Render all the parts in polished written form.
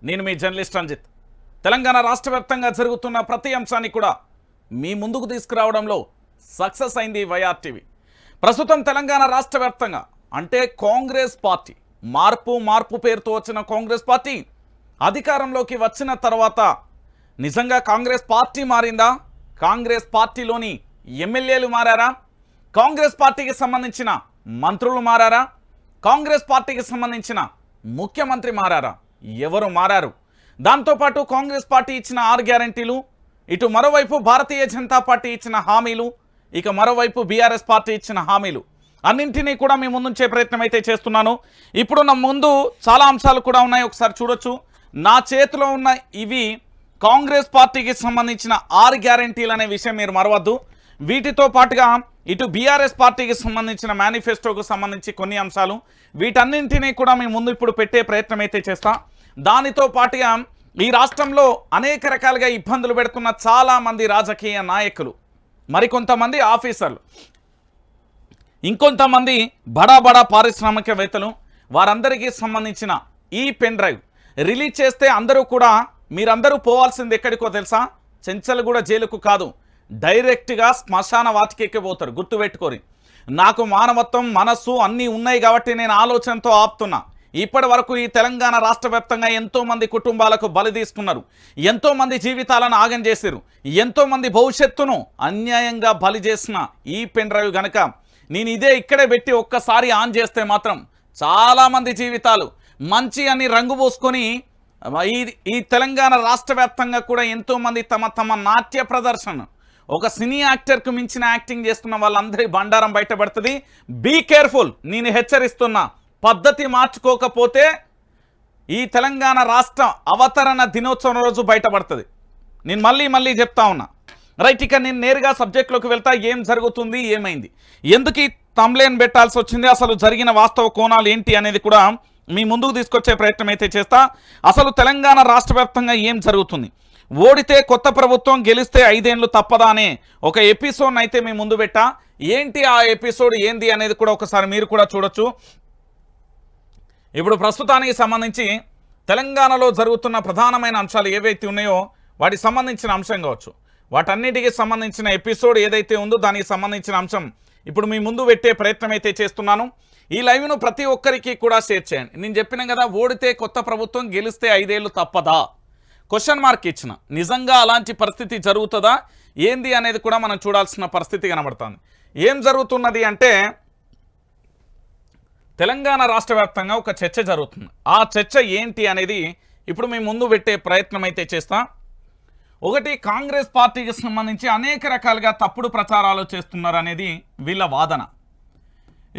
నేను మీ జర్నలిస్ట్ రంజిత్. తెలంగాణ రాష్ట్ర వ్యాప్తంగా జరుగుతున్న ప్రతి అంశాన్ని కూడా మీ ముందుకు తీసుకురావడంలో సక్సెస్ అయింది వైఆర్టీవీ. ప్రస్తుతం తెలంగాణ రాష్ట్ర వ్యాప్తంగా అంటే కాంగ్రెస్ పార్టీ మార్పు పేరుతో వచ్చిన కాంగ్రెస్ పార్టీ అధికారంలోకి వచ్చిన తర్వాత నిజంగా కాంగ్రెస్ పార్టీ మారిందా? కాంగ్రెస్ పార్టీలోని ఎమ్మెల్యేలు మారారా? కాంగ్రెస్ పార్టీకి సంబంధించిన మంత్రులు మారారా? కాంగ్రెస్ పార్టీకి సంబంధించిన ముఖ్యమంత్రి మారారా? ఎవరు మారారు? దాంతోపాటు కాంగ్రెస్ పార్టీ ఇచ్చిన 6 గ్యారెంటీలు, ఇటు మరోవైపు భారతీయ జనతా పార్టీ ఇచ్చిన హామీలు, ఇక మరోవైపు బీఆర్ఎస్ పార్టీ ఇచ్చిన హామీలు అన్నింటినీ కూడా మీ ముందుంచే ప్రయత్నం అయితే చేస్తున్నాను. ఇప్పుడు నా ముందు చాలా అంశాలు కూడా ఉన్నాయి, ఒకసారి చూడొచ్చు. నా చేతిలో ఉన్న ఇవి కాంగ్రెస్ పార్టీకి సంబంధించిన 6 గ్యారెంటీలు అనే విషయం మీరు మరవద్దు. వీటితో పాటుగా ఇటు బీఆర్ఎస్ పార్టీకి సంబంధించిన మేనిఫెస్టోకు సంబంధించి కొన్ని అంశాలు, వీటన్నింటినీ కూడా మీ ముందు ఇప్పుడు పెట్టే ప్రయత్నం అయితే చేస్తా. దానితో పాటుగా ఈ రాష్ట్రంలో అనేక రకాలుగా ఇబ్బందులు పెడుతున్న చాలామంది రాజకీయ నాయకులు, మరికొంతమంది ఆఫీసర్లు, ఇంకొంతమంది బడా పారిశ్రామికవేత్తలు, వారందరికీ సంబంధించిన ఈ పెన్ డ్రైవ్ రిలీజ్ చేస్తే మీరందరూ పోవాల్సింది ఎక్కడికో తెలుసా? చెంచల్గూడ జైలుకు కాదు, డైరెక్ట్గా శ్మశాన వాటికి పోతారు. గుర్తుపెట్టుకోరి, నాకు మానవత్వం మనస్సు అన్నీ ఉన్నాయి కాబట్టి నేను ఆలోచనతో ఆపుతున్నా. ఇప్పటి వరకు ఈ తెలంగాణ రాష్ట్ర వ్యాప్తంగా ఎంతోమంది కుటుంబాలకు బలి తీసుకున్నారు, ఎంతోమంది జీవితాలను ఆగం చేశారు, ఎంతోమంది భవిష్యత్తును అన్యాయంగా బలి చేసిన ఈ పెన్ డ్రైవ్ గనక నేను ఇక్కడే పెట్టి ఒక్కసారి ఆన్ చేస్తే మాత్రం చాలామంది జీవితాలు మంచి అని రంగు పూసుకొని ఈ తెలంగాణ రాష్ట్ర వ్యాప్తంగా కూడా ఎంతోమంది తమ నాట్య ప్రదర్శన, ఒక సినీ యాక్టర్కు మించిన యాక్టింగ్ చేస్తున్న వాళ్ళందరి బండారం బయటపడుతుంది. బీ కేర్ఫుల్, నేను హెచ్చరిస్తున్నా. పద్ధతి మార్చుకోకపోతే ఈ తెలంగాణ రాష్ట్ర అవతరణ దినోత్సవం రోజు బయటపడుతుంది. నేను మళ్ళీ చెప్తా ఉన్నా. రైట్, ఇక నేను నేరుగా సబ్జెక్ట్లోకి వెళ్తా. ఏం జరుగుతుంది, ఏమైంది, ఎందుకు ఈ థంబ్నెయిల్ పెట్టాల్సి వచ్చింది, అసలు జరిగిన వాస్తవ కోణాలు ఏంటి అనేది కూడా మీ ముందుకు తీసుకొచ్చే ప్రయత్నం అయితే చేస్తా. అసలు తెలంగాణ రాష్ట్ర వ్యాప్తంగా ఏం జరుగుతుంది, ఓడితే కొత్త ప్రభుత్వం, గెలిస్తే 5 ఏళ్ళు తప్పదా అనే ఒక ఎపిసోడ్ అయితే మీ ముందు పెట్టా. ఏంటి ఆ ఎపిసోడ్ ఏంది అనేది కూడా ఒకసారి మీరు కూడా చూడొచ్చు. ఇప్పుడు ప్రస్తుతానికి సంబంధించి తెలంగాణలో జరుగుతున్న ప్రధానమైన అంశాలు ఏవైతే ఉన్నాయో వాటికి సంబంధించిన అంశం కావచ్చు, వాటన్నిటికీ సంబంధించిన ఎపిసోడ్ ఏదైతే ఉందో దానికి సంబంధించిన అంశం ఇప్పుడు మీ ముందు పెట్టే ప్రయత్నం అయితే చేస్తున్నాను. ఈ లైవ్ను ప్రతి ఒక్కరికి కూడా షేర్ చేయండి. నేను చెప్పిన కదా, ఓడితే కొత్త ప్రభుత్వం, గెలిస్తే 5 ఏళ్ళు తప్పదా క్వశ్చన్ మార్క్ ఇచ్చిన. నిజంగా అలాంటి పరిస్థితి జరుగుతుందా ఏంది అనేది కూడా మనం చూడాల్సిన పరిస్థితి కనబడుతుంది. ఏం జరుగుతున్నది అంటే తెలంగాణ రాష్ట్ర వ్యాప్తంగా ఒక చర్చ జరుగుతుంది. ఆ చర్చ ఏంటి అనేది ఇప్పుడు మీ ముందు పెట్టే ప్రయత్నం అయితే చేస్తా. ఒకటి, కాంగ్రెస్ పార్టీకి సంబంధించి అనేక రకాలుగా తప్పుడు ప్రచారాలు చేస్తున్నారు అనేది వీళ్ళ వాదన.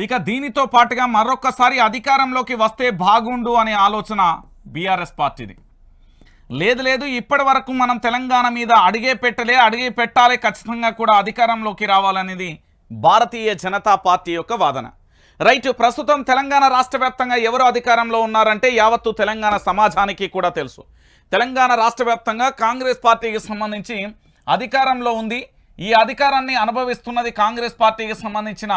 ఇక దీనితో పాటుగా మరొకసారి అధికారంలోకి వస్తే బాగుండు అనే ఆలోచన బీఆర్ఎస్ పార్టీది. లేదు ఇప్పటి వరకు మనం తెలంగాణ మీద అడిగే పెట్టాలి, ఖచ్చితంగా కూడా అధికారంలోకి రావాలనేది భారతీయ జనతా పార్టీ యొక్క వాదన. రైట్, ప్రస్తుతం తెలంగాణ రాష్ట్ర వ్యాప్తంగా ఎవరు అధికారంలో ఉన్నారంటే యావత్తు తెలంగాణ సమాజానికి కూడా తెలుసు. తెలంగాణ రాష్ట్ర వ్యాప్తంగా కాంగ్రెస్ పార్టీకి సంబంధించి అధికారంలో ఉంది. ఈ అధికారాన్ని అనుభవిస్తున్నది కాంగ్రెస్ పార్టీకి సంబంధించిన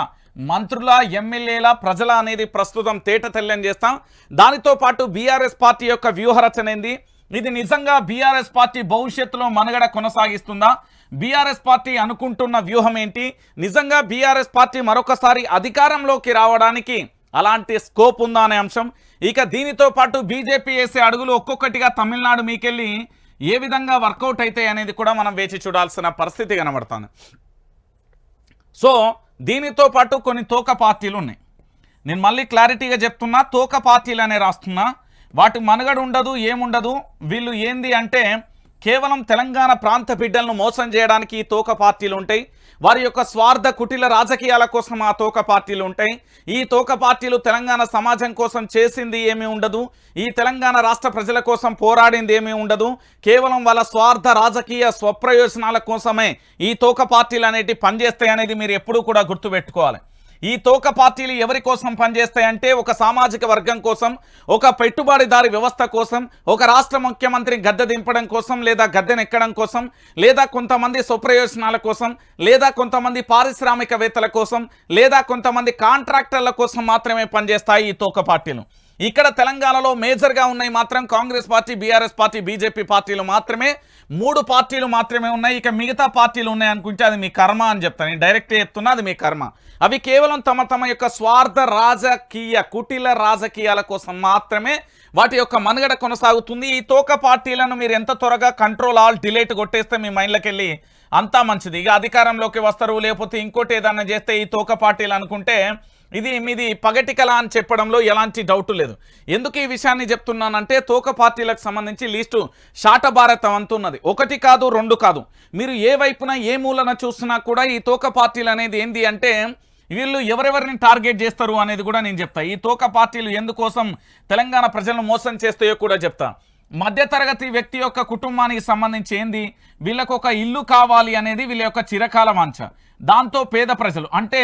మంత్రుల, ఎమ్మెల్యేల, ప్రజల అనేది ప్రస్తుతం తేట తెల్లం చేస్తాం. దానితో పాటు బీఆర్ఎస్ పార్టీ యొక్క వ్యూహరచన ఏంది, ఇది నిజంగా బీఆర్ఎస్ పార్టీ భవిష్యత్తులో మనుగడ కొనసాగిస్తుందా, బీఆర్ఎస్ పార్టీ అనుకుంటున్న వ్యూహం ఏంటి, నిజంగా బీఆర్ఎస్ పార్టీ మరొకసారి అధికారంలోకి రావడానికి అలాంటి స్కోప్ ఉందా అనే అంశం. ఇక దీనితో పాటు బీజేపీ వేసే అడుగులు ఒక్కొక్కటిగా తమిళనాడు మీకెళ్ళి ఏ విధంగా వర్కౌట్ అవుతాయి అనేది కూడా మనం వేచి చూడాల్సిన పరిస్థితి కనబడుతుంది. సో దీనితో పాటు కొన్ని తోక పార్టీలు ఉన్నాయి. నేను మళ్ళీ క్లారిటీగా చెప్తున్నా, తోక పార్టీలు అనే రాస్తున్నా. వాటి మనుగడ ఉండదు, ఏముండదు. వీళ్ళు ఏంది అంటే కేవలం తెలంగాణ ప్రాంత బిడ్డలను మోసం చేయడానికి ఈ తోక పార్టీలు ఉంటాయి. వారి యొక్క స్వార్థ కుటిల రాజకీయాల కోసం ఆ తోక పార్టీలు ఉంటాయి. ఈ తోక పార్టీలు తెలంగాణ సమాజం కోసం చేసింది ఏమీ ఉండదు, ఈ తెలంగాణ రాష్ట్ర ప్రజల కోసం పోరాడింది ఏమీ ఉండదు. కేవలం వాళ్ళ స్వార్థ రాజకీయ స్వప్రయోజనాల కోసమే ఈ తోక పార్టీలు అనేటివి పనిచేస్తాయి అనేది మీరు ఎప్పుడూ కూడా గుర్తుపెట్టుకోవాలి. ఈ తోక పార్టీలు ఎవరి కోసం పనిచేస్తాయంటే ఒక సామాజిక వర్గం కోసం, ఒక పెట్టుబడిదారి వ్యవస్థ కోసం, ఒక రాష్ట్ర ముఖ్యమంత్రిని గద్దె దింపడం కోసం, లేదా గద్దెనెక్కడం కోసం, లేదా కొంతమంది స్వప్రయోజనాల కోసం, లేదా కొంతమంది పారిశ్రామికవేత్తల కోసం, లేదా కొంతమంది కాంట్రాక్టర్ల కోసం మాత్రమే పనిచేస్తాయి ఈ తోక పార్టీలు. ఇక్కడ తెలంగాణలో మేజర్గా ఉన్నాయి మాత్రం Congress party, BRS party, BJP పార్టీలు మాత్రమే, 3 పార్టీలు మాత్రమే ఉన్నాయి. ఇక మిగతా పార్టీలు ఉన్నాయి అనుకుంటే అది మీ కర్మ అని చెప్తాను. నేను డైరెక్ట్గా చెప్తున్నా, అది మీ కర్మ. అవి కేవలం తమ యొక్క స్వార్థ రాజకీయ కుటిల రాజకీయాల కోసం మాత్రమే వాటి యొక్క మనుగడ కొనసాగుతుంది. ఈ తోక పార్టీలను మీరు ఎంత త్వరగా కంట్రోల్ ఆల్ డిలీట్ కొట్టేస్తే మీ మైండ్లోకి వెళ్ళి అంతా మంచిది. ఇక అధికారంలోకి వస్తారు, లేకపోతే ఇంకోటి ఏదన్నా చేస్తే ఈ తోక పార్టీలు అనుకుంటే ఇది మీది పగటికల అని చెప్పడంలో ఎలాంటి డౌట్ లేదు. ఎందుకు ఈ విషయాన్ని చెప్తున్నానంటే తోక పార్టీలకు సంబంధించి లిస్టు శాటభారతం అంటున్నది. 1 కాదు 2 కాదు, మీరు ఏ వైపున ఏ మూలన చూస్తున్నా కూడా ఈ తోక పార్టీలు అనేది ఏంది అంటే వీళ్ళు ఎవరెవరిని టార్గెట్ చేస్తారు అనేది కూడా నేను చెప్తా. ఈ తోక పార్టీలు ఎందుకోసం తెలంగాణ ప్రజలను మోసం చేస్తాయో కూడా చెప్తా. మధ్యతరగతి వ్యక్తి యొక్క కుటుంబానికి సంబంధించి ఏంది, వీళ్ళకు ఒక ఇల్లు కావాలి అనేది వీళ్ళ యొక్క చిరకాల వాంఛ. దాంతో పేద ప్రజలు అంటే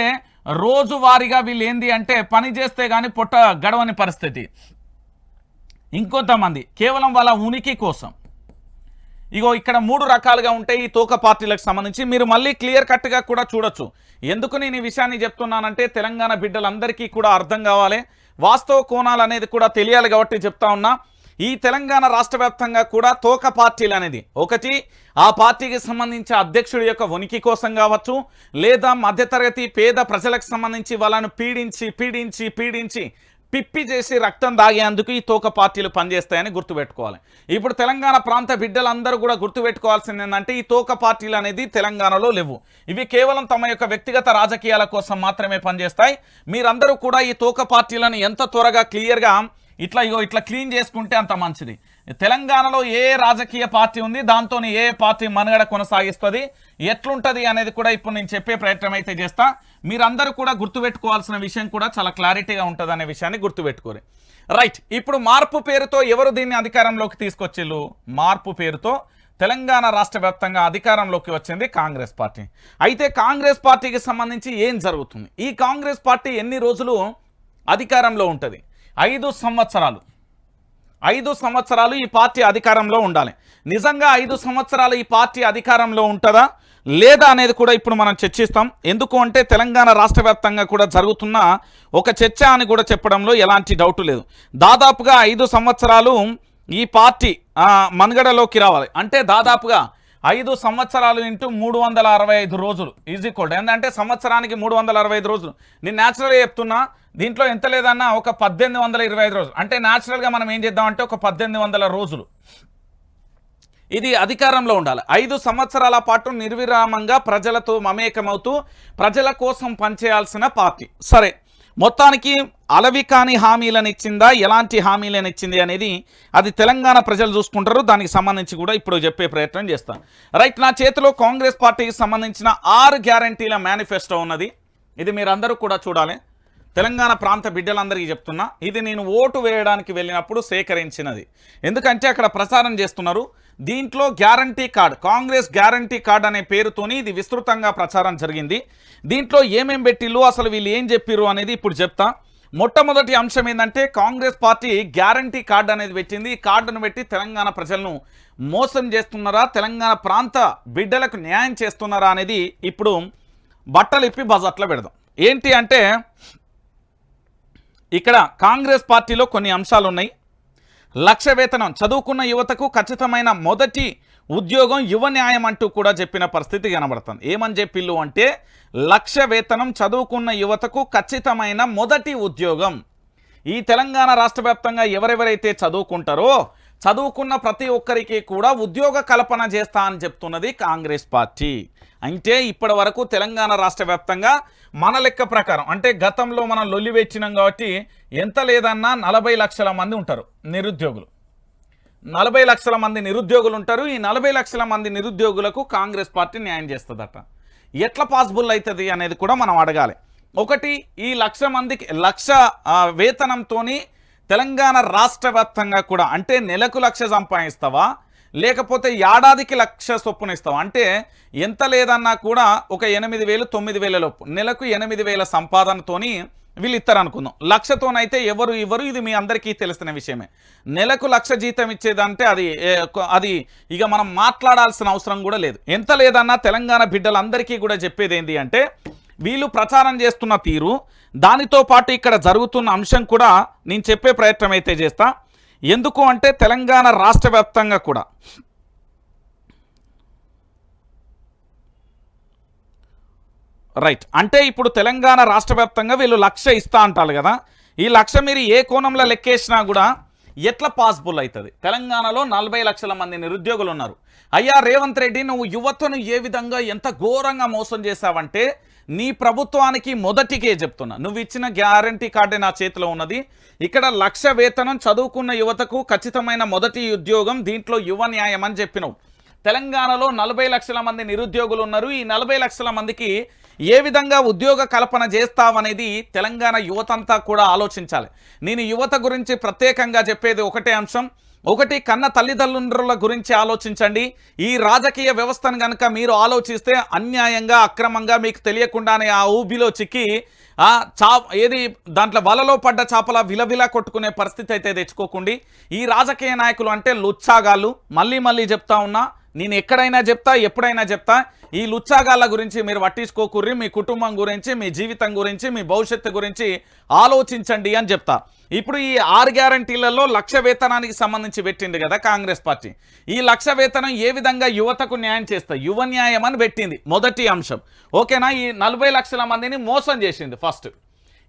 రోజువారీగా వీళ్ళు ఏంది అంటే పని చేస్తే కానీ పొట్ట గడవని పరిస్థితి. ఇంకొంతమంది కేవలం వాళ్ళ ఉనికి కోసం. ఇగో ఇక్కడ 3 రకాలుగా ఉంటాయి ఈ తోక పార్టీలకు సంబంధించి. మీరు మళ్ళీ క్లియర్ కట్గా కూడా చూడొచ్చు. ఎందుకు నేను ఈ విషయాన్ని చెప్తున్నానంటే తెలంగాణ బిడ్డలందరికీ కూడా అర్థం కావాలి, వాస్తవ కోణాలు అనేది కూడా తెలియాలి కాబట్టి చెప్తా ఉన్నా. ఈ తెలంగాణ రాష్ట్ర వ్యాప్తంగా కూడా తోక పార్టీలు అనేది ఒకటి ఆ పార్టీకి సంబంధించి అధ్యక్షుడి యొక్క ఉనికి కోసం కావచ్చు, లేదా మధ్యతరగతి పేద ప్రజలకు సంబంధించి వాళ్ళను పీడించి పిప్పి చేసి రక్తం దాగేందుకు ఈ తోక పార్టీలు పనిచేస్తాయని గుర్తుపెట్టుకోవాలి. ఇప్పుడు తెలంగాణ ప్రాంత బిడ్డలందరూ కూడా గుర్తుపెట్టుకోవాల్సింది ఏంటంటే ఈ తోక పార్టీలు అనేది తెలంగాణలో లేవు. ఇవి కేవలం తమ యొక్క వ్యక్తిగత రాజకీయాల కోసం మాత్రమే పనిచేస్తాయి. మీరందరూ కూడా ఈ తోక పార్టీలను ఎంత త్వరగా క్లియర్గా ఇట్లా క్లీన్ చేసుకుంటే అంత మంచిది. తెలంగాణలో ఏ రాజకీయ పార్టీ ఉంది, దాంతో ఏ పార్టీ మనుగడ కొనసాగిస్తుంది, ఎట్లుంటుంది అనేది కూడా ఇప్పుడు నేను చెప్పే ప్రయత్నం అయితే చేస్తా. మీరందరూ కూడా గుర్తుపెట్టుకోవాల్సిన విషయం కూడా చాలా క్లారిటీగా ఉంటుంది అనే విషయాన్ని గుర్తుపెట్టుకోరు. రైట్, ఇప్పుడు మార్పు పేరుతో ఎవరు దీన్ని అధికారంలోకి తీసుకొచ్చిళ్ళు? మార్పు పేరుతో తెలంగాణ రాష్ట్ర వ్యాప్తంగా అధికారంలోకి వచ్చింది కాంగ్రెస్ పార్టీ. అయితే కాంగ్రెస్ పార్టీకి సంబంధించి ఏం జరుగుతుంది? ఈ కాంగ్రెస్ పార్టీ ఎన్ని రోజులు అధికారంలో ఉంటుంది? 5 సంవత్సరాలు. 5 సంవత్సరాలు ఈ పార్టీ అధికారంలో ఉండాలి. నిజంగా 5 సంవత్సరాలు ఈ పార్టీ అధికారంలో ఉంటుందా లేదా అనేది కూడా ఇప్పుడు మనం చర్చిస్తాం. ఎందుకు అంటే తెలంగాణ రాష్ట్ర వ్యాప్తంగా కూడా జరుగుతున్న ఒక చర్చ అని కూడా చెప్పడంలో ఎలాంటి డౌట్ లేదు. దాదాపుగా 5 సంవత్సరాలు ఈ పార్టీ మనుగడలోకి రావాలి అంటే దాదాపుగా 5 సంవత్సరాలు ఇంటూ 365 రోజులు ఈజ్ ఈక్వల్ ఏంటంటే సంవత్సరానికి 365 రోజులు. నేను న్యాచురల్గా చెప్తున్నా, దీంట్లో ఎంత లేదన్నా ఒక 1825 రోజులు. అంటే న్యాచురల్గా మనం ఏం చేద్దామంటే ఒక 1800 రోజులు ఇది అధికారంలో ఉండాలి. 5 సంవత్సరాల పాటు నిర్విరామంగా ప్రజలతో మమేకమవుతూ ప్రజల కోసం పనిచేయాల్సిన పార్టీ. సరే, మొత్తానికి అలవి కాని హామీలను ఇచ్చిందా, ఎలాంటి హామీలను ఇచ్చింది అనేది అది తెలంగాణ ప్రజలు చూసుకుంటారు. దానికి సంబంధించి కూడా ఇప్పుడు చెప్పే ప్రయత్నం చేస్తాను. రైట్, నా చేతిలో కాంగ్రెస్ పార్టీకి సంబంధించిన 6 గ్యారంటీల మేనిఫెస్టో ఉన్నది. ఇది మీరందరూ కూడా చూడాలి. తెలంగాణ ప్రాంత బిడ్డలందరికీ చెప్తున్నా, ఇది నేను ఓటు వేయడానికి వెళ్ళినప్పుడు సేకరించినది. ఎందుకంటే అక్కడ ప్రచారం చేస్తున్నారు. దీంట్లో guarantee card, Congress guarantee card అనే పేరుతోని ఇది విస్తృతంగా ప్రచారం జరిగింది. దీంట్లో ఏమేం పెట్టిల్లు, అసలు వీళ్ళు ఏం చెప్పిర్రు అనేది ఇప్పుడు చెప్తా. మొట్టమొదటి అంశం ఏంటంటే కాంగ్రెస్ పార్టీ గ్యారంటీ కార్డు అనేది పెట్టింది. ఈ కార్డును పెట్టి తెలంగాణ ప్రజలను మోసం చేస్తున్నారా, తెలంగాణ ప్రాంత బిడ్డలకు న్యాయం చేస్తున్నారా అనేది ఇప్పుడు బట్టలు ఇప్పి బజార్లో పెడదాం. ఏంటి అంటే ఇక్కడ కాంగ్రెస్ పార్టీలో కొన్ని అంశాలు ఉన్నాయి. 1,00,000 వేతనం, చదువుకున్న యువతకు ఖచ్చితమైన మొదటి ఉద్యోగం, యువ న్యాయం అంటూ కూడా చెప్పిన పరిస్థితి కనబడుతుంది. ఏమని చెప్పిల్లు అంటే 1,00,000 వేతనం, చదువుకున్న యువతకు ఖచ్చితమైన మొదటి ఉద్యోగం. ఈ తెలంగాణ రాష్ట్ర వ్యాప్తంగా ఎవరెవరైతే చదువుకుంటారో చదువుకున్న ప్రతి ఒక్కరికి కూడా ఉద్యోగ కల్పన చేస్తా అని చెప్తున్నది కాంగ్రెస్ పార్టీ. అంటే ఇప్పటి వరకు తెలంగాణ రాష్ట్ర వ్యాప్తంగా మన లెక్క ప్రకారం అంటే గతంలో మనం లొల్లి వెచ్చినాం కాబట్టి ఎంత లేదన్నా 40 లక్షల మంది ఉంటారు నిరుద్యోగులు. 40 లక్షల మంది నిరుద్యోగులు ఉంటారు. ఈ 40 లక్షల మంది నిరుద్యోగులకు కాంగ్రెస్ పార్టీ న్యాయం చేస్తుందట. ఎట్లా పాసిబుల్ అవుతుంది అనేది కూడా మనం అడగాలి. ఒకటి, ఈ 1,00,000 మందికి 1,00,000 వేతనంతో తెలంగాణ రాష్ట్ర వ్యాప్తంగా కూడా అంటే నెలకు 1,00,000 సంపాదిస్తావా, లేకపోతే ఏడాదికి 1,00,000 చొప్పున ఇస్తావా? అంటే ఎంత లేదన్నా కూడా ఒక 8,000 9,000 లోపు నెలకు 8,000 సంపాదనతోని వీళ్ళు ఇస్తారు అనుకుందాం. 1,00,000తోనైతే ఎవరు ఇవ్వరు, ఇది మీ అందరికీ తెలిసిన విషయమే. నెలకు 1,00,000 జీతం ఇచ్చేదంటే అది ఇక మనం మాట్లాడాల్సిన అవసరం కూడా లేదు. ఎంత లేదన్నా తెలంగాణ బిడ్డలందరికీ కూడా చెప్పేది ఏంటి అంటే వీళ్ళు ప్రచారం చేస్తున్న తీరు, దానితో పాటు ఇక్కడ జరుగుతున్న అంశం కూడా నేను చెప్పే ప్రయత్నం అయితే చేస్తా. ఎందుకు అంటే తెలంగాణ రాష్ట్ర వ్యాప్తంగా కూడా రైట్, అంటే ఇప్పుడు తెలంగాణ రాష్ట్ర వ్యాప్తంగా వీళ్ళు 1,00,000 ఇస్తా అంటారు కదా. ఈ 1,00,000 మీరు ఏ కోణంలో లెక్కేసినా కూడా ఎట్లా పాసిబుల్ అవుతుంది? తెలంగాణలో 40 లక్షల మంది నిరుద్యోగులు ఉన్నారు. అయ్యా రేవంత్ రెడ్డి, నువ్వు యువతను ఏ విధంగా ఎంత ఘోరంగా మోసం చేశావంటే, నీ ప్రభుత్వానికి మొదటికే చెప్తున్నా, నువ్వు ఇచ్చిన గ్యారంటీ కార్డే నా చేతిలో ఉన్నది. ఇక్కడ 1,00,000 వేతనం, చదువుకున్న యువతకు ఖచ్చితమైన మొదటి ఉద్యోగం, దీంట్లో యువ న్యాయం అని చెప్పినావు. తెలంగాణలో 40 లక్షల మంది నిరుద్యోగులు ఉన్నారు. ఈ 40 లక్షల మందికి ఏ విధంగా ఉద్యోగ కల్పన చేస్తావనేది తెలంగాణ యువతంతా కూడా ఆలోచించాలి. నేను యువత గురించి ప్రత్యేకంగా చెప్పేది ఒకటే అంశం. ఒకటి, కన్న తల్లిదండ్రుల గురించి ఆలోచించండి. ఈ రాజకీయ వ్యవస్థను కనుక మీరు ఆలోచిస్తే అన్యాయంగా, అక్రమంగా, మీకు తెలియకుండానే ఆ ఊబిలో చిక్కి ఏది దాంట్లో వలలో పడ్డ చేపల విలవిలా కొట్టుకునే పరిస్థితి అయితే తెచ్చుకోకండి. ఈ రాజకీయ నాయకులు అంటే లుచ్చాగాళ్ళు. మళ్ళీ చెప్తా ఉన్నా, నేను ఎక్కడైనా చెప్తా, ఎప్పుడైనా చెప్తా, ఈ లుచ్చాగాళ్ళ గురించి మీరు పట్టించుకోకుర్రి. మీ కుటుంబం గురించి, మీ జీవితం గురించి, మీ భవిష్యత్తు గురించి ఆలోచించండి అని చెప్తా. ఇప్పుడు ఈ 6 గ్యారంటీలలో 1,00,000 వేతనానికి సంబంధించి పెట్టింది కదా కాంగ్రెస్ పార్టీ. ఈ 1,00,000 వేతనం ఏ విధంగా యువతకు న్యాయం చేస్తా, యువ న్యాయం అని పెట్టింది మొదటి అంశం. ఓకేనా? ఈ 40 లక్షల మందిని మోసం చేసింది ఫస్ట్.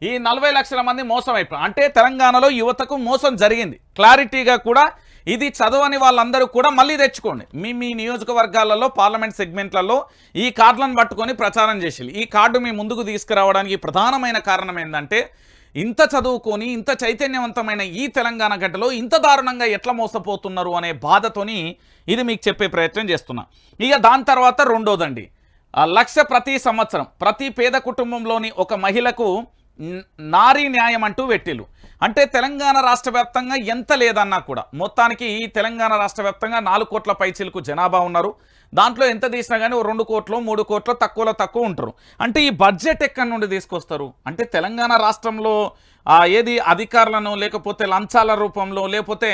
ఈ 40 లక్షల మంది మోసం అయిపోయి, అంటే తెలంగాణలో యువతకు మోసం జరిగింది. క్లారిటీగా కూడా ఇది చదవని వాళ్ళందరూ కూడా మళ్ళీ తెచ్చుకోండి. మీ నియోజకవర్గాలలో, పార్లమెంట్ సెగ్మెంట్లలో ఈ కార్డులను పట్టుకొని ప్రచారం చేసి, ఈ కార్డు మీ ముందుకు తీసుకురావడానికి ప్రధానమైన కారణం ఏంటంటే, ఇంత చదువుకొని ఇంత చైతన్యవంతమైన ఈ తెలంగాణ గడ్డలో ఇంత దారుణంగా ఎట్లా మోసపోతున్నారు అనే బాధతోని ఇది మీకు చెప్పే ప్రయత్నం చేస్తున్నా. ఇక దాని తర్వాత రెండోదండి, 1,00,000 ప్రతి సంవత్సరం ప్రతి పేద కుటుంబంలోని ఒక మహిళకు నారీ న్యాయం అంటూ పెట్టిలు. అంటే తెలంగాణ రాష్ట్ర వ్యాప్తంగా ఎంత లేదన్నా కూడా మొత్తానికి ఈ తెలంగాణ రాష్ట్ర వ్యాప్తంగా 4 కోట్ల పైచిలకు జనాభా ఉన్నారు. దాంట్లో ఎంత తీసినా కానీ 2 కోట్లు 3 కోట్లు తక్కువలో తక్కువ ఉంటారు. అంటే ఈ బడ్జెట్ ఎక్కడి నుండి తీసుకొస్తారు? అంటే తెలంగాణ రాష్ట్రంలో ఏది అధికారులను, లేకపోతే లంచాల రూపంలో, లేకపోతే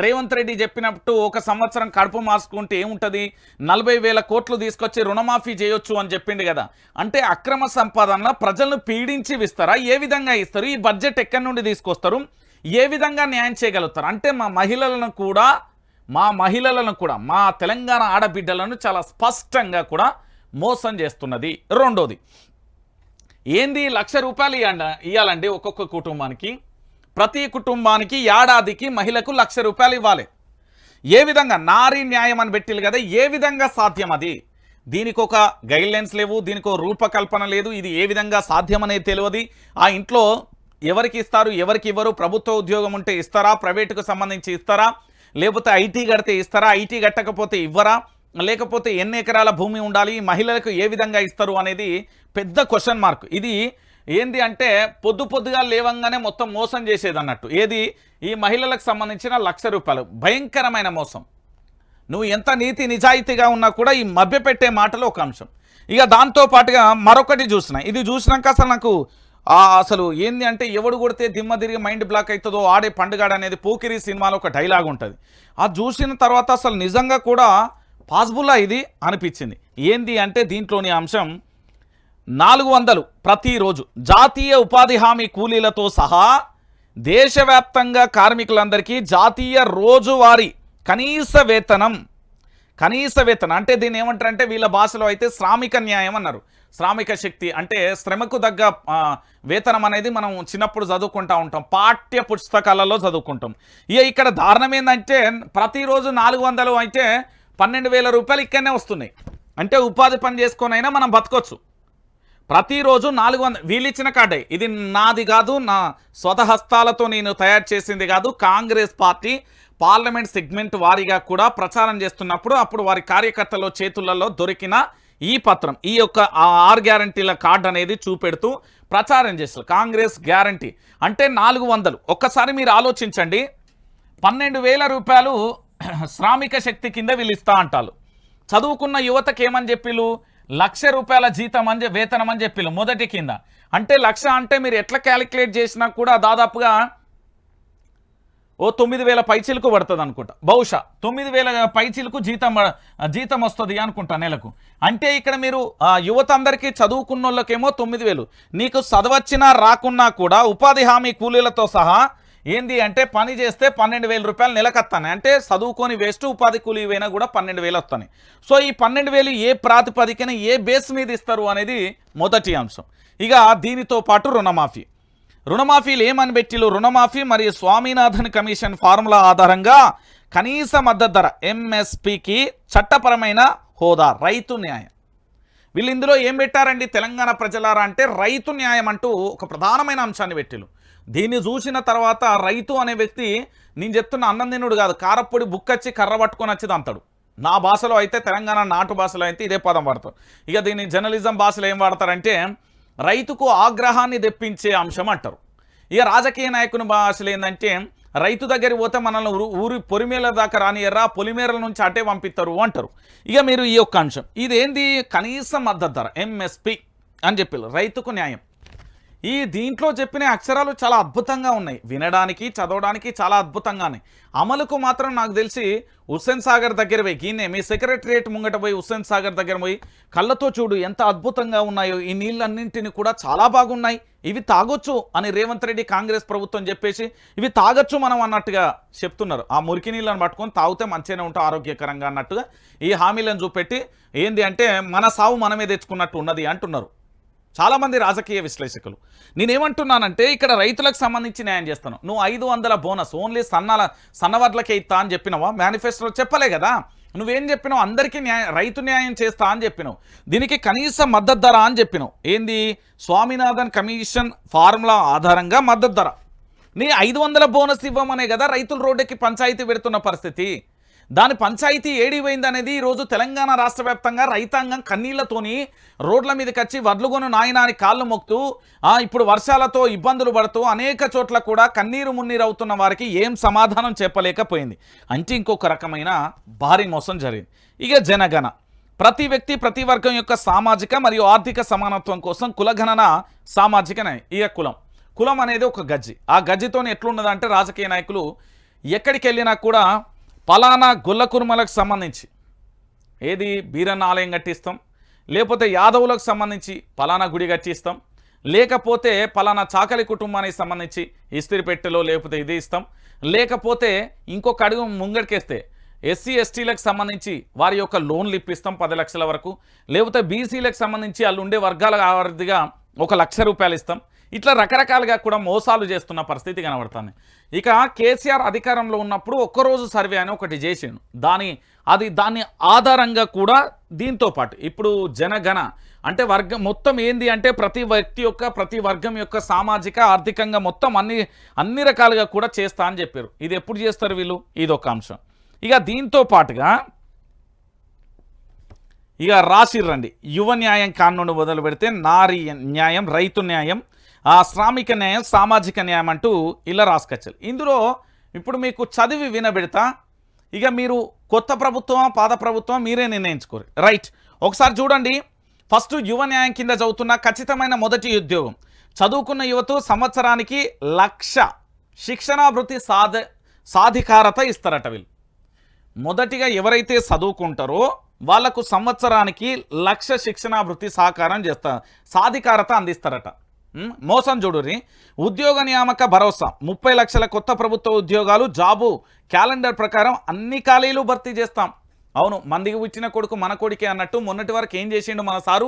రేవంత్ రెడ్డి చెప్పినట్టు ఒక సంవత్సరం కడుపు మార్చుకుంటే ఏముంటుంది, 40,000 కోట్లు తీసుకొచ్చి రుణమాఫీ చేయొచ్చు అని చెప్పింది కదా. అంటే అక్రమ సంపాదనలో ప్రజలను పీడించి ఇస్తారా? ఏ విధంగా ఇస్తారు? ఈ బడ్జెట్ ఎక్కడి నుండి తీసుకొస్తారు? ఏ విధంగా న్యాయం చేయగలుగుతారు? అంటే మా మహిళలను కూడా మా తెలంగాణ ఆడబిడ్డలను చాలా స్పష్టంగా కూడా మోసం చేస్తున్నది. రెండోది ఏంది, 1,00,000 రూపాయలు ఇవ్వాలండి ఒక్కొక్క కుటుంబానికి. ప్రతి కుటుంబానికి ఏడాదికి మహిళకు 1,00,000 రూపాయలు ఇవ్వాలి. ఏ విధంగా? నారీ న్యాయం అని పెట్టిలు కదా, ఏ విధంగా సాధ్యం అది? దీనికి ఒక గైడ్లైన్స్ లేవు, దీనికి ఒక రూపకల్పన లేదు. ఇది ఏ విధంగా సాధ్యం అనేది తెలియదు. ఆ ఇంట్లో ఎవరికి ఇస్తారు, ఎవరికి ఇవ్వరు? ప్రభుత్వ ఉద్యోగం ఉంటే ఇస్తారా, ప్రైవేటుకు సంబంధించి ఇస్తారా, లేకపోతే ఐటీ కడితే ఇస్తారా, ఐటీ కట్టకపోతే ఇవ్వరా, లేకపోతే ఎన్ని ఎకరాల భూమి ఉండాలి, మహిళలకు ఏ విధంగా ఇస్తారు అనేది పెద్ద క్వశ్చన్ మార్క్. ఇది ఏంది అంటే పొద్దుగా లేవంగానే మొత్తం మోసం చేసేది అన్నట్టు. ఏది? ఈ మహిళలకు సంబంధించిన 1,00,000 రూపాయలు భయంకరమైన మోసం. నువ్వు ఎంత నీతి నిజాయితీగా ఉన్నా కూడా ఈ మభ్యపెట్టే మాటలు ఒక అంశం. ఇక దాంతో పాటుగా మరొకటి చూసిన, ఇది చూసినాక అసలు నాకు అసలు ఏంది అంటే, ఎవడు కొడితే దిమ్మ తిరిగి మైండ్ బ్లాక్ అవుతుందో ఆడే పండుగాడు అనేది పోకిరి సినిమాలో ఒక డైలాగ్ ఉంటుంది. అది చూసిన తర్వాత అసలు నిజంగా కూడా పాసిబుల్లా ఇది అనిపించింది. ఏంది అంటే దీంట్లోని అంశం 400 ప్రతిరోజు జాతీయ ఉపాధి హామీ కూలీలతో సహా దేశవ్యాప్తంగా కార్మికులందరికీ జాతీయ రోజువారీ కనీస వేతనం అంటే దీన్ని ఏమంటారంటే వీళ్ళ భాషలో అయితే శ్రామిక న్యాయం అన్నారు. శ్రామిక శక్తి అంటే శ్రమకు తగ్గ వేతనం అనేది మనం చిన్నప్పుడు చదువుకుంటూ ఉంటాం, పాఠ్య పుస్తకాలలో చదువుకుంటాం. ఇక ఇక్కడ దారుణం ఏంటంటే ప్రతిరోజు 400 అయితే 12,000 రూపాయలు ఇక్కడనే వస్తున్నాయి. అంటే ఉపాధి పని చేసుకొనైనా మనం బతకొచ్చు. ప్రతిరోజు 400 వీళ్ళు ఇచ్చిన కార్డే. ఇది నాది కాదు, నా స్వతహస్తాలతో నేను తయారు చేసింది కాదు. కాంగ్రెస్ పార్టీ పార్లమెంట్ సెగ్మెంట్ వారీగా కూడా ప్రచారం చేస్తున్నప్పుడు అప్పుడు వారి కార్యకర్తల చేతులలో దొరికిన ఈ పత్రం, ఈ యొక్క 6 గ్యారంటీల కార్డు అనేది చూపెడుతూ ప్రచారం చేస్తారు. కాంగ్రెస్ గ్యారంటీ అంటే 400. ఒక్కసారి మీరు ఆలోచించండి, 12,000 రూపాయలు శ్రామిక శక్తి కింద వీళ్ళు ఇస్తా అంటారు. చదువుకున్న యువతకి ఏమని చెప్పిలు, 1,00,000 రూపాయల జీతం వేతనం అని చెప్పిలు మొదటి కింద. అంటే 1,00,000 అంటే మీరు ఎట్లా క్యాలిక్యులేట్ చేసినా కూడా దాదాపుగా ఓ 9,000 పైచీలకు పడుతుంది అనుకుంటా, బహుశా 9,000 పైచీలకు జీతం వస్తుంది అనుకుంటా నెలకు. అంటే ఇక్కడ మీరు యువత అందరికీ చదువుకున్న వాళ్ళకేమో 9,000, నీకు చదవచ్చినా రాకున్నా కూడా ఉపాధి హామీ కూలీలతో సహా ఏంది అంటే పని చేస్తే 12,000 రూపాయలు నెలకత్తాయి. అంటే చదువుకొని వేస్ట్, ఉపాధి కూలీ అయినా కూడా 12,000 వస్తాయి. సో ఈ 12,000 ఏ ప్రాతిపదికన ఏ బేస్ మీద ఇస్తారు అనేది మొదటి అంశం. ఇక దీనితో పాటు రుణమాఫీలు ఏమని పెట్టిలు, రుణమాఫీ మరియు స్వామినాథన్ కమిషన్ ఫార్ములా ఆధారంగా కనీస మద్దతు ధర ఎంఎస్పికి చట్టపరమైన హోదా, రైతు న్యాయం. వీళ్ళు ఇందులో ఏం పెట్టారండి తెలంగాణ ప్రజలారా అంటే రైతు న్యాయం అంటూ ఒక ప్రధానమైన అంశాన్ని పెట్టిలు. దీన్ని చూసిన తర్వాత రైతు అనే వ్యక్తి, నేను చెప్తున్న అన్నం తిన్నుడు కాదు, కారప్పొడి బుక్కచ్చి కర్ర పట్టుకొని వచ్చేది అంటాడు. నా భాషలో అయితే తెలంగాణ నాటు భాషలో అయితే ఇదే పదం వాడతారు. ఇక దీన్ని జర్నలిజం భాషలో ఏం వాడతారంటే రైతుకు ఆగ్రహాన్ని తెప్పించే అంశం అంటారు. ఇక రాజకీయ నాయకుని భాషలు ఏంటంటే రైతు దగ్గరికి పోతే మనల్ని ఊరి పొలిమేరల దాకా రానియర్రా, పొలిమేరల నుంచి అటే పంపిస్తారు అంటారు. ఇక మీరు ఈ యొక్క అంశం ఇదేంది కనీస మద్దతు ధర ఎంఎస్పి అని చెప్పారు, రైతుకు న్యాయం. ఈ దీంట్లో చెప్పిన అక్షరాలు చాలా అద్భుతంగా ఉన్నాయి, వినడానికి చదవడానికి చాలా అద్భుతంగానే. అమలుకు మాత్రం నాకు తెలిసి హుస్సేన్ సాగర్ దగ్గర పోయి గీనే మీ సెక్రటరియట్ ముంగట పోయి హుస్సేన్ సాగర్ దగ్గర పోయి కళ్ళతో చూడు ఎంత అద్భుతంగా ఉన్నాయో, ఈ నీళ్ళన్నింటినీ కూడా చాలా బాగున్నాయి, ఇవి తాగొచ్చు అని రేవంత్ రెడ్డి కాంగ్రెస్ ప్రభుత్వం చెప్పేసి ఇవి తాగొచ్చు మనం అన్నట్టుగా చెప్తున్నారు. ఆ మురికి నీళ్ళని పట్టుకొని తాగితే మంచిగానే ఉంటాం ఆరోగ్యకరంగా అన్నట్టుగా ఈ హామీలను చూపెట్టి ఏంది అంటే మన సావు మనమే తెచ్చుకున్నట్టు ఉన్నది అంటున్నారు చాలామంది రాజకీయ విశ్లేషకులు. నేనేమంటున్నానంటే ఇక్కడ రైతులకు సంబంధించి న్యాయం చేస్తాను. నువ్వు 500 బోనస్ ఓన్లీ సన్నవడ్లకే ఇస్తా అని చెప్పినావా? మేనిఫెస్టోలో చెప్పలే కదా. నువ్వేం చెప్పినావు? అందరికీ రైతు న్యాయం చేస్తా అని చెప్పినావు. దీనికి కనీస మద్దతు ధర అని చెప్పినావు. ఏంది స్వామినాథన్ కమిషన్ ఫార్ములా ఆధారంగా మద్దతు ధర. నీ 500 బోనస్ ఇవ్వమనే కదా రైతులు రోడ్డుకి పంచాయతీ పెడుతున్న పరిస్థితి. దాని పంచాయతీ ఏడిపోయింది అనేది ఈరోజు తెలంగాణ రాష్ట్ర వ్యాప్తంగా రైతాంగం కన్నీళ్లతోని రోడ్ల మీదకి వచ్చి వడ్లుగొను నాయనాని కాళ్ళు మొక్తూ ఇప్పుడు వర్షాలతో ఇబ్బందులు పడుతూ అనేక చోట్ల కూడా కన్నీరు మున్నీరు అవుతున్న వారికి ఏం సమాధానం చెప్పలేకపోయింది. అంటే ఇంకొక రకమైన భారీ మోసం జరిగింది. ఇక జనగణ ప్రతి వ్యక్తి ప్రతి వర్గం యొక్క సామాజిక మరియు ఆర్థిక సమానత్వం కోసం కులగణన సామాజిక న్యాయం. ఇక కులం అనేది ఒక గజ్జి. ఆ గజ్జితో ఎట్లున్నదంటే రాజకీయ నాయకులు ఎక్కడికి వెళ్ళినా కూడా పలానా గొల్ల కుర్మలకు సంబంధించి ఏది బీరన్న ఆలయం కట్టిస్తాం, లేకపోతే యాదవులకు సంబంధించి పలానా గుడి కట్టిస్తాం, లేకపోతే పలానా చాకలి కుటుంబానికి సంబంధించి ఇస్త్రీపెట్టెలో లేకపోతే ఇది ఇస్తాం, లేకపోతే ఇంకొక అడుగు ముంగడికేస్తే ఎస్సీ ఎస్టీలకు సంబంధించి వారి యొక్క లోన్లు ఇప్పిస్తాం 10 లక్షల వరకు, లేకపోతే బీసీలకు సంబంధించి వాళ్ళు ఉండే వర్గాల ఆవృద్ధిగా 1 లక్ష రూపాయలు ఇస్తాం. ఇట్లా రకరకాలుగా కూడా మోసాలు చేస్తున్న పరిస్థితి కనబడుతుంది. ఇక కేసీఆర్ అధికారంలో ఉన్నప్పుడు ఒక్కరోజు సర్వే అని ఒకటి చేసిండు. దాని ఆధారంగా కూడా దీంతో పాటు ఇప్పుడు జనగణ అంటే వర్గం మొత్తం ఏంది అంటే ప్రతి వ్యక్తి యొక్క ప్రతి వర్గం యొక్క సామాజిక ఆర్థికంగా మొత్తం అన్ని రకాలుగా కూడా చేస్తా అని చెప్పారు. ఇది ఎప్పుడు చేస్తారు వీళ్ళు? ఇదొక అంశం. ఇక దీంతో పాటుగా ఇక రాసిర్రండి యువ న్యాయం కానుండి మొదలు పెడితే నారీ న్యాయం, రైతు న్యాయం, శ్రామిక న్యాయం, సామాజిక న్యాయం అంటూ ఇలా రాసుకొచ్చారు. ఇందులో ఇప్పుడు మీకు చదివి వినబెడతా. ఇక మీరు కొత్త ప్రభుత్వం పాత ప్రభుత్వం మీరే నిర్ణయించుకోరు. రైట్, ఒకసారి చూడండి. ఫస్ట్ యువ న్యాయం కింద చదువుతున్న ఖచ్చితమైన మొదటి ఉద్యోగం చదువుకున్న యువత సంవత్సరానికి 1,00,000 శిక్షణాభృతి సాధికారత ఇస్తారట. వీళ్ళు మొదటిగా ఎవరైతే చదువుకుంటారో వాళ్లకు సంవత్సరానికి 1,00,000 శిక్షణాభృతి సాధికారత అందిస్తారట. మోసం చూడురి. ఉద్యోగ నియామక భరోసా 30 లక్షల కొత్త ప్రభుత్వ ఉద్యోగాలు జాబు క్యాలెండర్ ప్రకారం అన్ని ఖాళీలు భర్తీ చేస్తాం. అవును, మందికి ఇచ్చిన కొడుకు మన కొడుకే అన్నట్టు మొన్నటి వరకు ఏం చేసిండు మన సారు?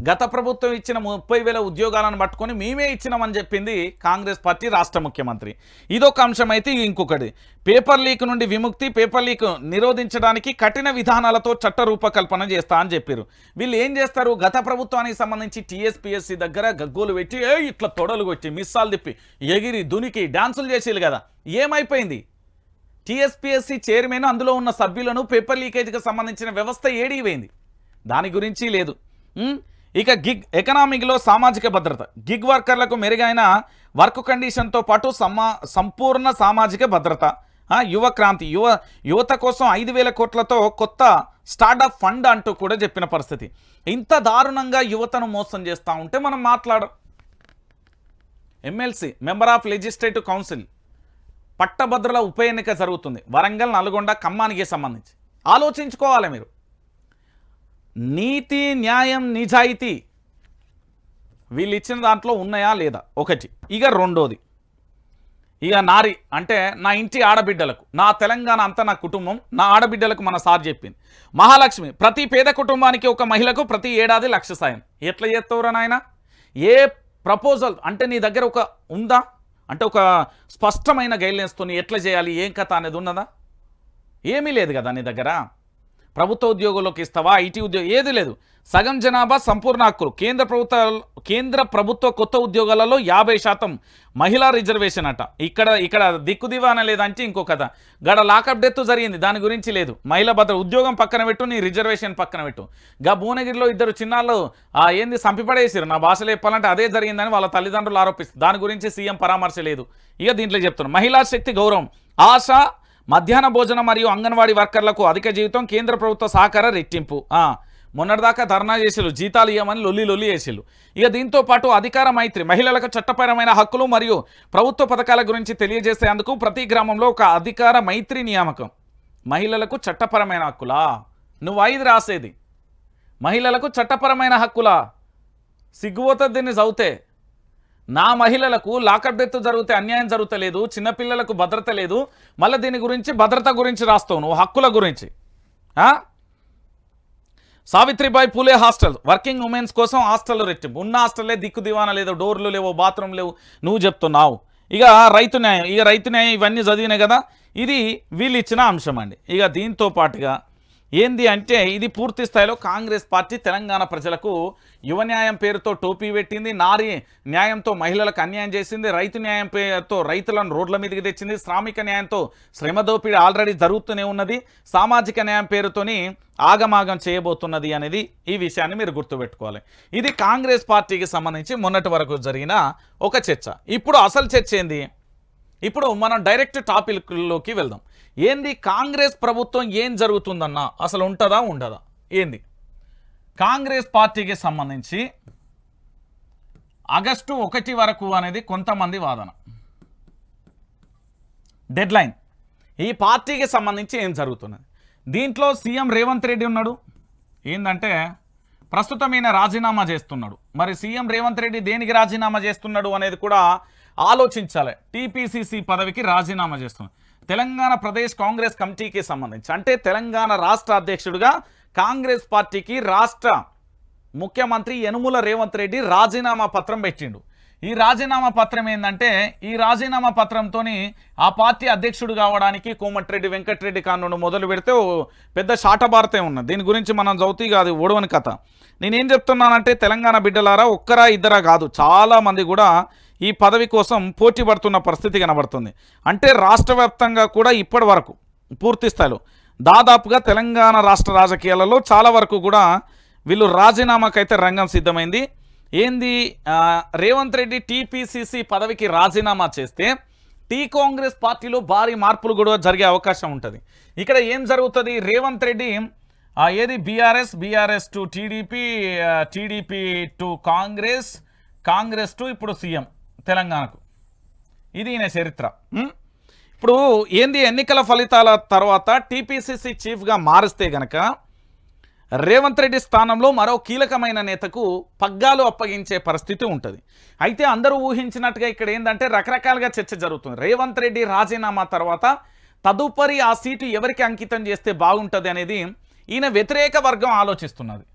గత ప్రభుత్వం ఇచ్చిన 30,000 ఉద్యోగాలను పట్టుకొని మేమే ఇచ్చినామని చెప్పింది కాంగ్రెస్ పార్టీ రాష్ట్ర ముఖ్యమంత్రి. ఇదొక అంశం. అయితే ఇంకొకటి పేపర్ లీక్ నుండి విముక్తి, పేపర్ లీక్ నిరోధించడానికి కఠిన విధానాలతో చట్ట రూపకల్పన చేస్తా అని చెప్పారు. వీళ్ళు ఏం చేస్తారు? గత ప్రభుత్వానికి సంబంధించి టీఎస్పీఎస్సీ దగ్గర గగ్గోలు పెట్టి ఇట్లా తొడలు కొట్టి మిస్సాలు తిప్పి ఎగిరి దునికి డాన్సులు చేసేది కదా. ఏమైపోయింది? టీఎస్పీఎస్సీ చైర్మన్ అందులో ఉన్న సభ్యులను పేపర్ లీకేజ్కి సంబంధించిన వ్యవస్థ ఏడిపోయింది. దాని గురించి లేదు. ఇక గిగ్ ఎకనామిక్లో సామాజిక భద్రత, గిగ్ వర్కర్లకు మెరుగైన వర్క్ కండిషన్తో పాటు సంపూర్ణ సామాజిక భద్రత, యువ క్రాంతి, యువత కోసం 5,000 కోట్లతో కొత్త స్టార్టప్ ఫండ్ అంటూ కూడా చెప్పిన పరిస్థితి. ఇంత దారుణంగా యువతను మోసం చేస్తూ ఉంటే మనం మాట్లాడం. MLC member of legislative council పట్టభద్రుల ఉప ఎన్నిక జరుగుతుంది, వరంగల్, నల్గొండ, ఖమ్మానికి సంబంధించి. ఆలోచించుకోవాలి మీరు. నీతి, న్యాయం, నిజాయితీ వీళ్ళు ఇచ్చిన దాంట్లో ఉన్నాయా లేదా ఒకటి. ఇక రెండోది, ఇక నారి అంటే నా ఇంటి ఆడబిడ్డలకు, నా తెలంగాణ అంతా నా కుటుంబం, నా ఆడబిడ్డలకు మన సార్ చెప్పింది మహాలక్ష్మి. ప్రతి పేద కుటుంబానికి ఒక మహిళకు ప్రతి ఏడాది 1,00,000 సాయం. ఎట్లా చేస్తావురా నాయన? ఏ ప్రపోజల్ అంటే నీ దగ్గర ఒక ఉందా? అంటే ఒక స్పష్టమైన గైడ్లైన్స్తో ఎట్లా చేయాలి, ఏం కథ అనేది ఉన్నదా? ఏమీ లేదు కదా నీ దగ్గర. ప్రభుత్వ ఉద్యోగులకు ఇస్తావా, ఐటీ ఉద్యోగం, ఏది లేదు. సగం జనాభా సంపూర్ణ హక్కులు. కేంద్ర ప్రభుత్వ కొత్త ఉద్యోగాలలో 50% మహిళా రిజర్వేషన్ అట. ఇక్కడ దిక్కుదివాన లేదంటే ఇంకో కథ. గడ లాకప్ డెత్ జరిగింది, దాని గురించి లేదు. మహిళా భద్ర ఉద్యోగం పక్కన పెట్టు, నీ రిజర్వేషన్ పక్కన పెట్టు. గా భువనగిరిలో 2 చిన్నాళ్ళు ఏంది సంపిపడేసారు, నా భాషలో చెప్పాలంటే అదే జరిగిందని వాళ్ళ తల్లిదండ్రులు ఆరోపిస్తారు. దాని గురించి సీఎం పరామర్శ లేదు. ఇక దీంట్లో చెప్తున్నాను, మహిళా శక్తి గౌరవం, ఆశ, మధ్యాహ్న భోజనం మరియు అంగన్వాడీ వర్కర్లకు అధిక జీవితం, కేంద్ర ప్రభుత్వ సహకార రెట్టింపు. మొన్నటిదాకా ధర్నా చేసేలు, జీతాలు ఇవ్వమని లొల్లి చేసేలు. ఇక దీంతో పాటు అధికార మైత్రి, మహిళలకు చట్టపరమైన హక్కులు మరియు ప్రభుత్వ పథకాల గురించి తెలియజేసేందుకు ప్రతి గ్రామంలో ఒక అధికార మైత్రి నియామకం. మహిళలకు చట్టపరమైన హక్కులా? నువ్వు 5 రాసేది మహిళలకు చట్టపరమైన హక్కులా? సిగ్గుపోతుంది దీన్ని చదివితే. నా మహిళలకు లాకప్ డెత్ జరిగితే అన్యాయం జరుగుతలేదు, చిన్నపిల్లలకు భద్రత లేదు, మళ్ళీ దీని గురించి భద్రత గురించి రాస్తావు నువ్వు, హక్కుల గురించి. Savitribai Phule hostel, working women's కోసం హాస్టల్ రెట్టింపు. ఉన్న హాస్టల్లే దిక్కు దివానా లేదు, డోర్లు లేవు, బాత్రూమ్ లేవు, నువ్వు చెప్తున్నావు. ఇక రైతు న్యాయం, ఇవన్నీ చదివినాయి కదా. ఇది వీళ్ళు ఇచ్చిన అంశం అండి. ఇక దీంతో పాటుగా ఏంది అంటే, ఇది పూర్తి స్థాయిలో కాంగ్రెస్ పార్టీ తెలంగాణ ప్రజలకు యువ న్యాయం పేరుతో టోపీ పెట్టింది, నారీ న్యాయంతో మహిళలకు అన్యాయం చేసింది, రైతు న్యాయం పేరుతో రైతులను రోడ్ల మీదకి తెచ్చింది, శ్రామిక న్యాయంతో శ్రమ దోపిడీ ఆల్రెడీ జరుగుతూనే ఉన్నది, సామాజిక న్యాయం పేరుతోని ఆగమాగం చేయబోతున్నది అనేది ఈ విషయాన్ని మీరు గుర్తుపెట్టుకోవాలి. ఇది కాంగ్రెస్ పార్టీకి సంబంధించి మొన్నటి వరకు జరిగిన ఒక చర్చ. ఇప్పుడు అసలు చర్చ ఏంది? ఇప్పుడు మనం డైరెక్ట్ టాపిక్లోకి వెళ్దాం. ఏంది కాంగ్రెస్ ప్రభుత్వం ఏం జరుగుతుందన్నా, అసలు ఉంటుందా ఉండదా? ఏంది కాంగ్రెస్ పార్టీకి సంబంధించి ఆగస్టు 1 వరకు అనేది కొంతమంది వాదన, డెడ్ లైన్. ఈ పార్టీకి సంబంధించి ఏం జరుగుతున్నది? దీంట్లో సీఎం రేవంత్ రెడ్డి ఉన్నాడు. ఏంటంటే ప్రస్తుతం ఈయన రాజీనామా చేస్తున్నాడు. మరి సీఎం రేవంత్ రెడ్డి దేనికి రాజీనామా చేస్తున్నాడు అనేది కూడా ఆలోచించాలి. టీపీసీసీ పదవికి రాజీనామా చేస్తున్నాడు. తెలంగాణ ప్రదేశ్ కాంగ్రెస్ కమిటీకి సంబంధించి, అంటే తెలంగాణ రాష్ట్ర అధ్యక్షుడిగా కాంగ్రెస్ పార్టీకి రాష్ట్ర ముఖ్యమంత్రి యనుమల రేవంత్ రెడ్డి రాజీనామా పత్రం పెట్టిండు. ఈ రాజీనామా పత్రం ఏంటంటే, ఈ రాజీనామా పత్రంతో ఆ పార్టీ అధ్యక్షుడు కావడానికి కోమటిరెడ్డి వెంకటరెడ్డి కానుండి మొదలు పెడితే పెద్ద శాటభారతే ఉన్నది. దీని గురించి మనం చదువుతీ కాదు, ఓడవని కథ. నేనేం చెప్తున్నానంటే, తెలంగాణ బిడ్డలారా, ఒక్కరా ఇద్దరా కాదు, చాలామంది కూడా ఈ పదవి కోసం పోటీ పడుతున్న పరిస్థితి కనబడుతుంది. అంటే రాష్ట్ర వ్యాప్తంగా కూడా ఇప్పటి వరకు పూర్తి స్థాయిలో దాదాపుగా తెలంగాణ రాష్ట్ర రాజకీయాలలో చాలా వరకు కూడా వీళ్ళు రాజీనామాకైతే రంగం సిద్ధమైంది. ఏంది, రేవంత్ రెడ్డి టీపీసీసీ పదవికి రాజీనామా చేస్తే కాంగ్రెస్ పార్టీలో భారీ మార్పులు కూడా జరిగే అవకాశం ఉంటుంది. ఇక్కడ ఏం జరుగుతుంది? రేవంత్ రెడ్డి ఏది BRS to TDP, TDP to Congress to ఇప్పుడు సీఎం తెలంగాణకు. ఇది ఈయన చరిత్ర. ఇప్పుడు ఏంది, ఎన్నికల ఫలితాల తర్వాత టీపీసీసీ చీఫ్గా మారిస్తే గనక రేవంత్ రెడ్డి స్థానంలో మరో కీలకమైన నేతకు పగ్గాలు అప్పగించే పరిస్థితి ఉంటుంది. అయితే అందరూ ఊహించినట్టుగా ఇక్కడ ఏంటంటే రకరకాలుగా చర్చ జరుగుతుంది. రేవంత్ రెడ్డి రాజీనామా తర్వాత తదుపరి ఆ సీటు ఎవరికి అంకితం చేస్తే బాగుంటుంది అనేది ఈయన వ్యతిరేక వర్గం ఆలోచిస్తున్నది.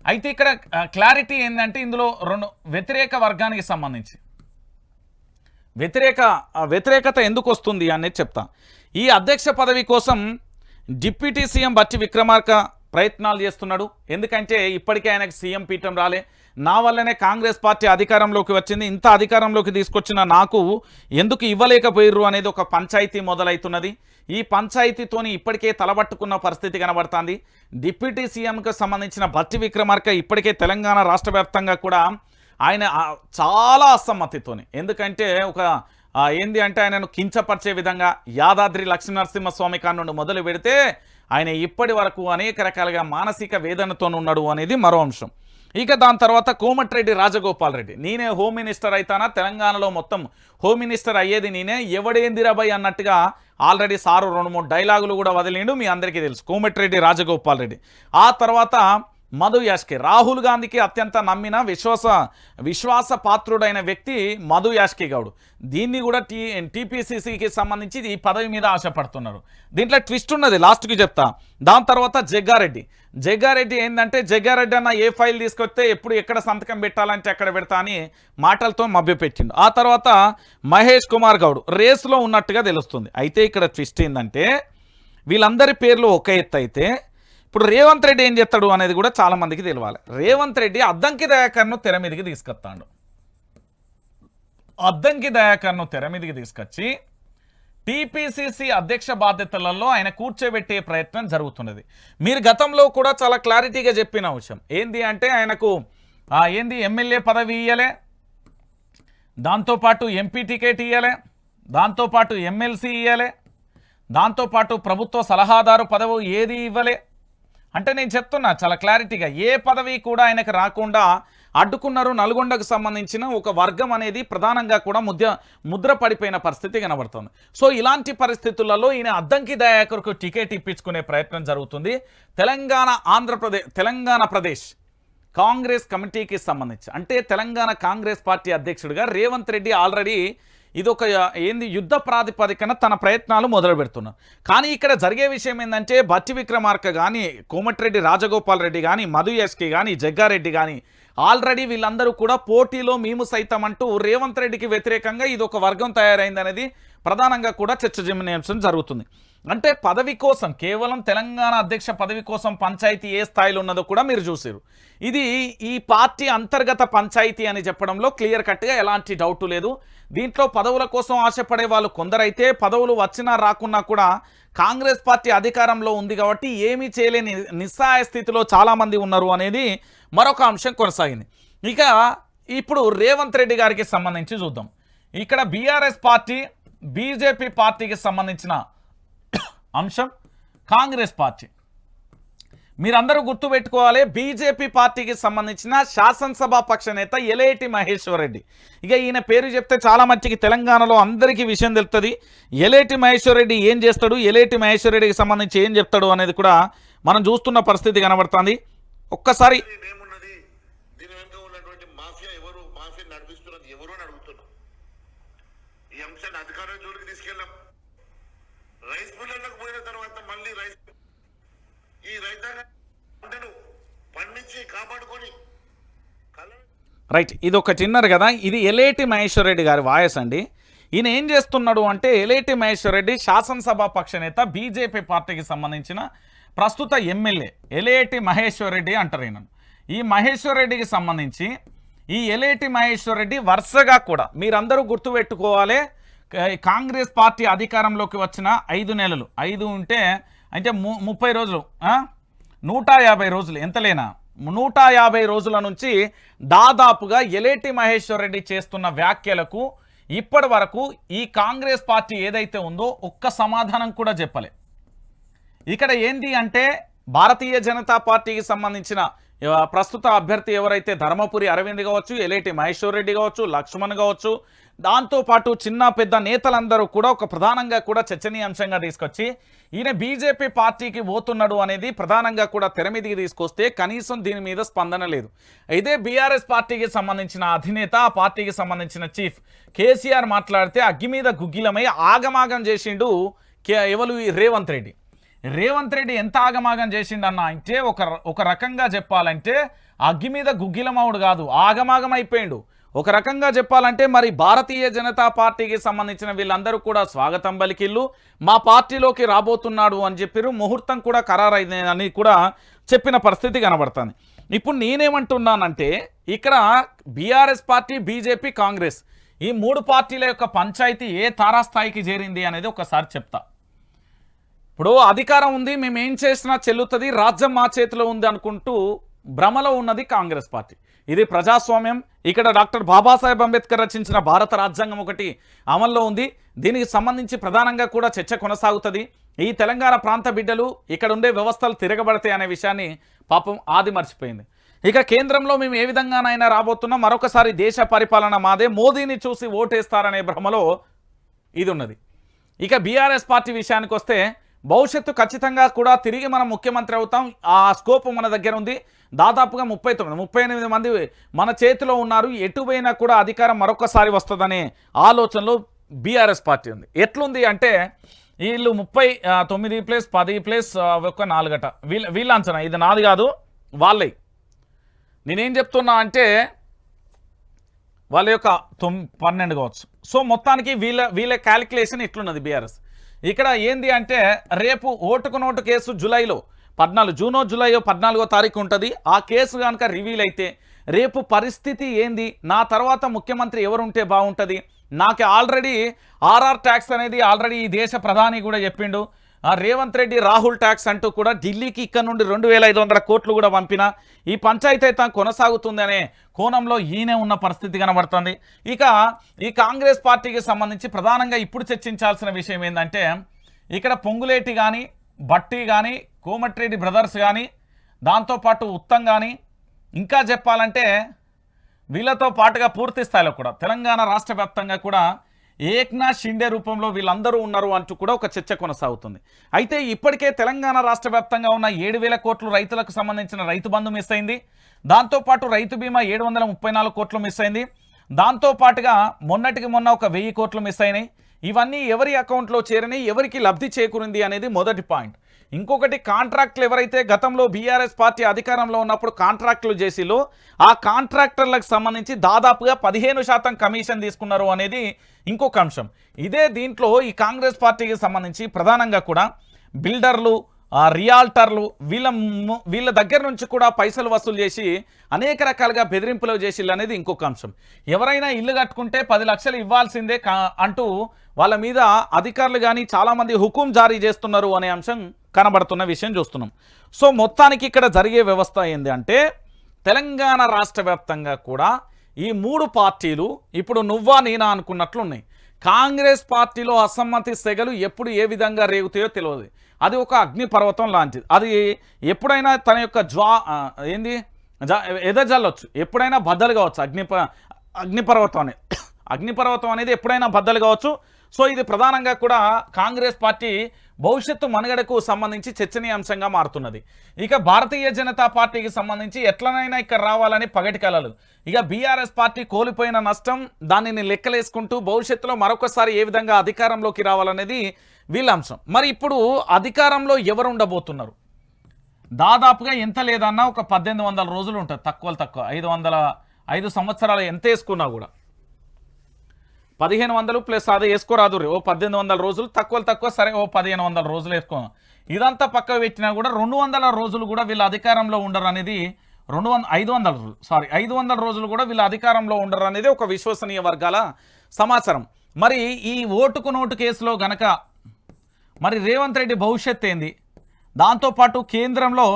అయితే ఇక్కడ క్లారిటీ ఏంటంటే, ఇందులో రెండు వ్యతిరేక వర్గానికి సంబంధించి వ్యతిరేకత ఎందుకు వస్తుంది అనేది చెప్తా. ఈ అధ్యక్ష పదవి కోసం డిప్యూటీ సీఎం బట్టి విక్రమార్క ప్రయత్నాలు చేస్తున్నాడు. ఎందుకంటే ఇప్పటికే ఆయనకు సీఎం పీఠం రాలే, నా వల్లనే కాంగ్రెస్ పార్టీ అధికారంలోకి వచ్చింది, ఇంత అధికారంలోకి తీసుకొచ్చిన నాకు ఎందుకు ఇవ్వలేకపోయారు అనేది ఒక పంచాయతీ మొదలవుతున్నది. ఈ పంచాయతీతోని ఇప్పటికే తలబట్టుకున్న పరిస్థితి కనబడుతుంది. డిప్యూటీ సీఎంకు సంబంధించిన బట్టి విక్రమార్క ఇప్పటికే తెలంగాణ రాష్ట్ర వ్యాప్తంగా కూడా ఆయన చాలా అసమ్మతితోని, ఎందుకంటే ఒక ఏంది అంటే ఆయనను కించపరిచే విధంగా యాదాద్రి లక్ష్మీనరసింహస్వామి కానుండి మొదలు పెడితే ఆయన ఇప్పటి వరకు అనేక రకాలుగా మానసిక వేదనతో ఉన్నాడు అనేది మరో అంశం. ఇక దాని తర్వాత కోమటిరెడ్డి రాజగోపాల్ రెడ్డి, నేనే హోమ్ మినిస్టర్ అయితానా, తెలంగాణలో మొత్తం హోమ్ మినిస్టర్ అయ్యేది నేనే, ఎవడేందిరాబాయ్ అన్నట్టుగా ఆల్రెడీ సారు 2-3 డైలాగులు కూడా వదిలిండు, మీ అందరికీ తెలుసు కోమటిరెడ్డి రాజగోపాల్ రెడ్డి. ఆ తర్వాత మధు యాష్కే, రాహుల్ గాంధీకి అత్యంత నమ్మిన విశ్వాస పాత్రుడైన వ్యక్తి మధు యాష్కే గౌడ్. దీన్ని కూడా టీపీసీసీకి సంబంధించి ఈ పదవి మీద ఆశపడుతున్నారు. దీంట్లో ట్విస్ట్ ఉన్నది, లాస్ట్కి చెప్తా. దాని తర్వాత జగ్గారెడ్డి ఏంటంటే, జగ్గారెడ్డి అన్న ఏ ఫైల్ తీసుకొస్తే ఎప్పుడు ఎక్కడ సంతకం పెట్టాలంటే అక్కడ పెడతా అని మాటలతో మభ్యపెట్టిండు. ఆ తర్వాత మహేష్ కుమార్ గౌడ్ రేసులో ఉన్నట్టుగా తెలుస్తుంది. అయితే ఇక్కడ ట్విస్ట్ ఏంటంటే, వీళ్ళందరి పేర్లు ఒక ఎత్తు అయితే ఇప్పుడు రేవంత్ రెడ్డి ఏం చేస్తాడు అనేది కూడా చాలా మందికి తెలియాలి. రేవంత్ రెడ్డి అద్దంకి దయాకర్ను తెర మీదకి తీసుకొస్తాడు. అద్దంకి దయాకర్ను తెర మీదకి తీసుకొచ్చి టీపీసీసీ అధ్యక్ష బాధ్యతలలో ఆయన కూర్చోబెట్టే ప్రయత్నం జరుగుతున్నది. మీరు గతంలో కూడా చాలా క్లారిటీగా చెప్పిన విషయం ఏంది అంటే, ఆయనకు ఎమ్మెల్యే పదవి ఇయ్యలే, దాంతోపాటు ఎంపీ టికెట్ ఇయ్యలే, దాంతోపాటు ఎమ్మెల్సీ ఇయ్యలే, దాంతోపాటు ప్రభుత్వ సలహాదారు పదవి ఏది ఇవ్వలే. అంటే నేను చెప్తున్నా చాలా క్లారిటీగా, ఏ పదవి కూడా ఆయనకు రాకుండా అడ్డుకున్నారు. నల్గొండకు సంబంధించిన ఒక వర్గం అనేది ప్రధానంగా కూడా ముద్ర పడిపోయిన పరిస్థితి కనబడుతుంది. సో ఇలాంటి పరిస్థితులలో ఈయన అద్దంకి దయాకర్కు టికెట్ ఇప్పించుకునే ప్రయత్నం జరుగుతుంది. తెలంగాణ ప్రదేశ్ కాంగ్రెస్ కమిటీకి సంబంధించి, అంటే తెలంగాణ కాంగ్రెస్ పార్టీ అధ్యక్షుడిగా రేవంత్ రెడ్డి ఆల్రెడీ ఇదొక యుద్ధ ప్రాతిపదికన తన ప్రయత్నాలు మొదలు పెడుతున్నారు. కానీ ఇక్కడ జరిగే విషయం ఏంటంటే, బట్టి విక్రమార్క కానీ, కోమటిరెడ్డి రాజగోపాల్ రెడ్డి కానీ, మధు యాష్కే కానీ, జగ్గారెడ్డి కానీ ఆల్రెడీ వీళ్ళందరూ కూడా పోటీలో మేము సైతం అంటూ రేవంత్ రెడ్డికి వ్యతిరేకంగా ఇదొక వర్గం తయారైందనేది ప్రధానంగా కూడా చర్చనీయాంశం జరుగుతుంది. అంటే పదవి కోసం, కేవలం తెలంగాణ అధ్యక్ష పదవి కోసం పంచాయతీ ఏ స్థాయిలో ఉన్నదో కూడా మీరు చూసారు. ఇది ఈ పార్టీ అంతర్గత పంచాయతీ అని చెప్పడంలో క్లియర్ కట్గా ఎలాంటి డౌట్ లేదు. దీంట్లో పదవుల కోసం ఆశపడే వాళ్ళు కొందరైతే, పదవులు వచ్చినా రాకున్నా కూడా కాంగ్రెస్ పార్టీ అధికారంలో ఉంది కాబట్టి ఏమీ చేయలేని నిస్సహాయ స్థితిలో చాలామంది ఉన్నారు అనేది మరొక అంశం కొనసాగింది. ఇక ఇప్పుడు రేవంత్ రెడ్డి గారికి సంబంధించి చూద్దాం. ఇక్కడ బీఆర్ఎస్ పార్టీ, బీజేపీ పార్టీకి సంబంధించిన అంశం, కాంగ్రెస్ పార్టీ మీరందరూ గుర్తుపెట్టుకోవాలి. బీజేపీ పార్టీకి సంబంధించిన శాసనసభ పక్ష నేత ఎలేటి మహేశ్వర్ రెడ్డి. ఇక ఈయన పేరు చెప్తే చాలా మందికి తెలంగాణలో అందరికీ విషయం తెలుస్తుంది. ఎలేటి మహేశ్వర్ రెడ్డి ఏం చేస్తాడు, ఎలేటి మహేశ్వర్ రెడ్డికి సంబంధించి ఏం చెప్తాడు అనేది కూడా మనం చూస్తున్న పరిస్థితి కనబడుతుంది. ఒక్కసారి రైట్, ఇది ఒక చిన్నది కదా, ఇది ఎలేటి మహేశ్వర్ రెడ్డి గారి వాయిస్ అండి. ఈయన ఏం చేస్తున్నాడు అంటే, ఎలేటి మహేశ్వర్ రెడ్డి శాసనసభ పక్ష నేత, బీజేపీ పార్టీకి సంబంధించిన ప్రస్తుత ఎమ్మెల్యే ఎలేటి మహేశ్వర్ రెడ్డి అంటారు ఈయనను. ఈ మహేశ్వర్ రెడ్డికి సంబంధించి ఈ ఎలేటి మహేశ్వర్ రెడ్డి వరుసగా కూడా మీరందరూ గుర్తుపెట్టుకోవాలి, కాంగ్రెస్ పార్టీ అధికారంలోకి వచ్చిన 5 నెలలు, 5 ఉంటే అంటే 30 రోజులు, 150 రోజులు, ఎంతలేనా 150 రోజుల నుంచి దాదాపుగా ఎలేటి మహేశ్వర్ రెడ్డి చేస్తున్న వ్యాఖ్యలకు ఇప్పటి వరకు ఈ కాంగ్రెస్ పార్టీ ఏదైతే ఉందో ఒక్క సమాధానం కూడా చెప్పలే. ఇక్కడ ఏంటి అంటే, భారతీయ జనతా పార్టీకి సంబంధించిన ప్రస్తుత అభ్యర్థి ఎవరైతే ధర్మపురి అరవింద్ కావచ్చు, ఎలేటి మహేశ్వర్ రెడ్డి కావచ్చు, లక్ష్మణ్ కావచ్చు, దాంతోపాటు చిన్న పెద్ద నేతలందరూ కూడా ఒక ప్రధానంగా కూడా చర్చనీయాంశంగా తీసుకొచ్చి ఈయన బీజేపీ పార్టీకి పోతున్నాడు అనేది ప్రధానంగా కూడా తెర మీదకి తీసుకొస్తే కనీసం దీని మీద స్పందన లేదు. ఇదే బీఆర్ఎస్ పార్టీకి సంబంధించిన అధినేత, ఆ పార్టీకి సంబంధించిన చీఫ్ కేసీఆర్ మాట్లాడితే అగ్గి మీద గుగ్గిలమై ఆగమాగం చేసిండు ఎవరు, రేవంత్ రెడ్డి. రేవంత్ రెడ్డి ఎంత ఆగమాగం చేసిండన్న అంటే, ఒక రకంగా చెప్పాలంటే అగ్గి మీద గుగ్గిలమవుడు కాదు, ఆగమాగం అయిపోయిండు. ఒక రకంగా చెప్పాలంటే మరి భారతీయ జనతా పార్టీకి సంబంధించిన వీళ్ళందరూ కూడా స్వాగతం పలికిళ్ళు, మా పార్టీలోకి రాబోతున్నాడు అని చెప్పారు. ముహూర్తం కూడా ఖరారైందని కూడా చెప్పిన పరిస్థితి కనబడుతుంది. ఇప్పుడు నేనేమంటున్నానంటే, ఇక్కడ బీఆర్ఎస్ పార్టీ, బీజేపీ, కాంగ్రెస్ ఈ 3 పార్టీల యొక్క పంచాయతీ ఏ తారాస్థాయికి చేరింది అనేది ఒకసారి చెప్తా. ఇప్పుడు అధికారం ఉంది, మేము ఏం చేసినా చెల్లుతుంది, రాజ్యం మా చేతిలో ఉంది అనుకుంటూ భ్రమలో ఉన్నది కాంగ్రెస్ పార్టీ. ఇది ప్రజాస్వామ్యం. ఇక్కడ డాక్టర్ బాబాసాహెబ్ అంబేద్కర్ రచించిన భారత రాజ్యాంగం ఒకటి అమల్లో ఉంది. దీనికి సంబంధించి ప్రధానంగా కూడా చర్చ కొనసాగుతుంది. ఈ తెలంగాణ ప్రాంత బిడ్డలు ఇక్కడ ఉండే వ్యవస్థలు తిరగబడతాయి అనే విషయాన్ని పాపం ఆది మర్చిపోయింది. ఇక కేంద్రంలో మేము ఏ విధంగానైనా రాబోతున్నాం, మరొకసారి దేశ పరిపాలన మాదే, మోదీని చూసి ఓటేస్తారనే భ్రమలో ఇది ఉన్నది. ఇక బీఆర్ఎస్ పార్టీ విషయానికి వస్తే భవిష్యత్తు ఖచ్చితంగా కూడా తిరిగి మనం ముఖ్యమంత్రి అవుతాం, ఆ స్కోప్ మన దగ్గర ఉంది. దాదాపుగా 38 మంది మన చేతిలో ఉన్నారు, ఎటుపోయినా కూడా అధికారం మరొకసారి వస్తుందనే ఆలోచనలో బీఆర్ఎస్ పార్టీ ఉంది. ఎట్లుంది అంటే వీళ్ళు 39 + 10 + ఒక 4 వీళ్ళ అంచనా, ఇది నాది కాదు వాళ్ళే. నేనేం చెప్తున్నా అంటే వాళ్ళ యొక్క 12 కావచ్చు. సో మొత్తానికి వీళ్ళ క్యాలిక్యులేషన్ ఇట్లున్నది బీఆర్ఎస్. ఇక్కడ ఏంది అంటే రేపు ఓటుకు నోటు కేసు జూలైలో 14 14వ తారీఖు ఉంటుంది. ఆ కేసు కనుక రివీల్ అయితే రేపు పరిస్థితి ఏంది, నా తర్వాత ముఖ్యమంత్రి ఎవరుంటే బాగుంటుంది, నాకు ఆల్రెడీ ఆర్ఆర్ ట్యాక్స్ అనేది ఆల్రెడీ ఈ దేశ ప్రధాని కూడా చెప్పిండు, రేవంత్ రెడ్డి రాహుల్ ట్యాక్స్ అంటూ కూడా ఢిల్లీకి ఇక్కడ నుండి 2500 కోట్లు కూడా పంపిన ఈ పంచాయతీ అయితే కొనసాగుతుంది అనే కోణంలో ఈయనే ఉన్న పరిస్థితి కనబడుతుంది. ఇక ఈ కాంగ్రెస్ పార్టీకి సంబంధించి ప్రధానంగా ఇప్పుడు చర్చించాల్సిన విషయం ఏంటంటే ఇక్కడ పొంగులేటి కానీ, బట్టి కానీ, కోమటిరెడ్డి బ్రదర్స్ కానీ, దాంతోపాటు ఉత్తమ్ కానీ, ఇంకా చెప్పాలంటే వీళ్ళతో పాటుగా పూర్తి స్థాయిలో కూడా తెలంగాణ రాష్ట్ర వ్యాప్తంగా కూడా ఏక్నాథ్ షిండే రూపంలో వీళ్ళందరూ ఉన్నారు అంటూ కూడా ఒక చర్చ కొనసాగుతుంది. అయితే ఇప్పటికే తెలంగాణ రాష్ట్ర వ్యాప్తంగా ఉన్న 7,000 కోట్లు రైతులకు సంబంధించిన రైతు బంధు మిస్ అయింది. దాంతోపాటు రైతు బీమా 734 కోట్లు మిస్ అయింది. దాంతోపాటుగా మొన్నటికి మొన్న ఒక 1000 కోట్లు మిస్ అయినాయి. ఇవన్నీ ఎవరి అకౌంట్లో చేరినాయి, ఎవరికి లబ్ధి చేకూరింది అనేది మొదటి పాయింట్. ఇంకొకటి కాంట్రాక్టులు ఎవరైతే గతంలో బీఆర్ఎస్ పార్టీ అధికారంలో ఉన్నప్పుడు కాంట్రాక్టులు చేసిలో ఆ కాంట్రాక్టర్లకు సంబంధించి దాదాపుగా 15% కమిషన్ తీసుకున్నారు అనేది ఇంకొక అంశం. ఇదే దీంట్లో ఈ కాంగ్రెస్ పార్టీకి సంబంధించి ప్రధానంగా కూడా బిల్డర్లు, రియాల్టర్లు వీళ్ళ దగ్గర నుంచి కూడా పైసలు వసూలు చేసి అనేక రకాలుగా బెదిరింపులు చేసి అనేది ఇంకొక అంశం. ఎవరైనా ఇల్లు కట్టుకుంటే 10 లక్షలు ఇవ్వాల్సిందే అంటూ వాళ్ళ మీద అధికారులు కానీ చాలామంది హుకుం జారీ చేస్తున్నారు అనే అంశం కనబడుతున్న విషయం చూస్తున్నాం. సో మొత్తానికి ఇక్కడ జరిగే వ్యవస్థ ఏంది అంటే తెలంగాణ రాష్ట్ర వ్యాప్తంగా కూడా ఈ 3 పార్టీలు ఇప్పుడు నువ్వా నేనా అనుకున్నట్లున్నాయి. కాంగ్రెస్ పార్టీలో అసమ్మతి సెగలు ఎప్పుడు ఏ విధంగా రేగుతాయో తెలియదు. అది ఒక అగ్నిపర్వతం లాంటిది. అది ఎప్పుడైనా తన యొక్క ఎదజల్లొచ్చు, ఎప్పుడైనా బద్దలు కావచ్చు. అగ్నిపర్వతం అనేది ఎప్పుడైనా బద్దలు కావచ్చు. సో ఇది ప్రధానంగా కూడా కాంగ్రెస్ పార్టీ భవిష్యత్తు మనుగడకు సంబంధించి చర్చనీయాంశంగా మారుతున్నది. ఇక భారతీయ జనతా పార్టీకి సంబంధించి ఎట్లనైనా ఇక్కడ రావాలని పగటి కలలు. ఇక బీఆర్ఎస్ పార్టీ కోల్పోయిన నష్టం దానిని లెక్కలేసుకుంటూ భవిష్యత్తులో మరొకసారి ఏ విధంగా అధికారంలోకి రావాలనేది వీళ్ళ అంశం. మరి ఇప్పుడు అధికారంలో ఎవరు ఉండబోతున్నారు? దాదాపుగా ఎంత లేదన్నా ఒక 1800 రోజులు ఉంటుంది, తక్కువ 5 సంవత్సరాలు ఎంత వేసుకున్నా కూడా 1500 ప్లస్ అది వేసుకోరాదు. ఓ 1800 రోజులు తక్కువ సరే, ఓ 1500 రోజులు వేసుకో. ఇదంతా పక్క పెట్టినా కూడా 200 రోజులు కూడా వీళ్ళ అధికారంలో ఉండరు అనేది 500 రోజులు కూడా వీళ్ళ అధికారంలో ఉండరు అనేది ఒక విశ్వసనీయ వర్గాల సమాచారం. మరి ఈ ఓటుకు నోటు కేసులో గనక మరి రేవంత్ రెడ్డి భవిష్యత్ ఏంది, దాంతోపాటు కేంద్రంలో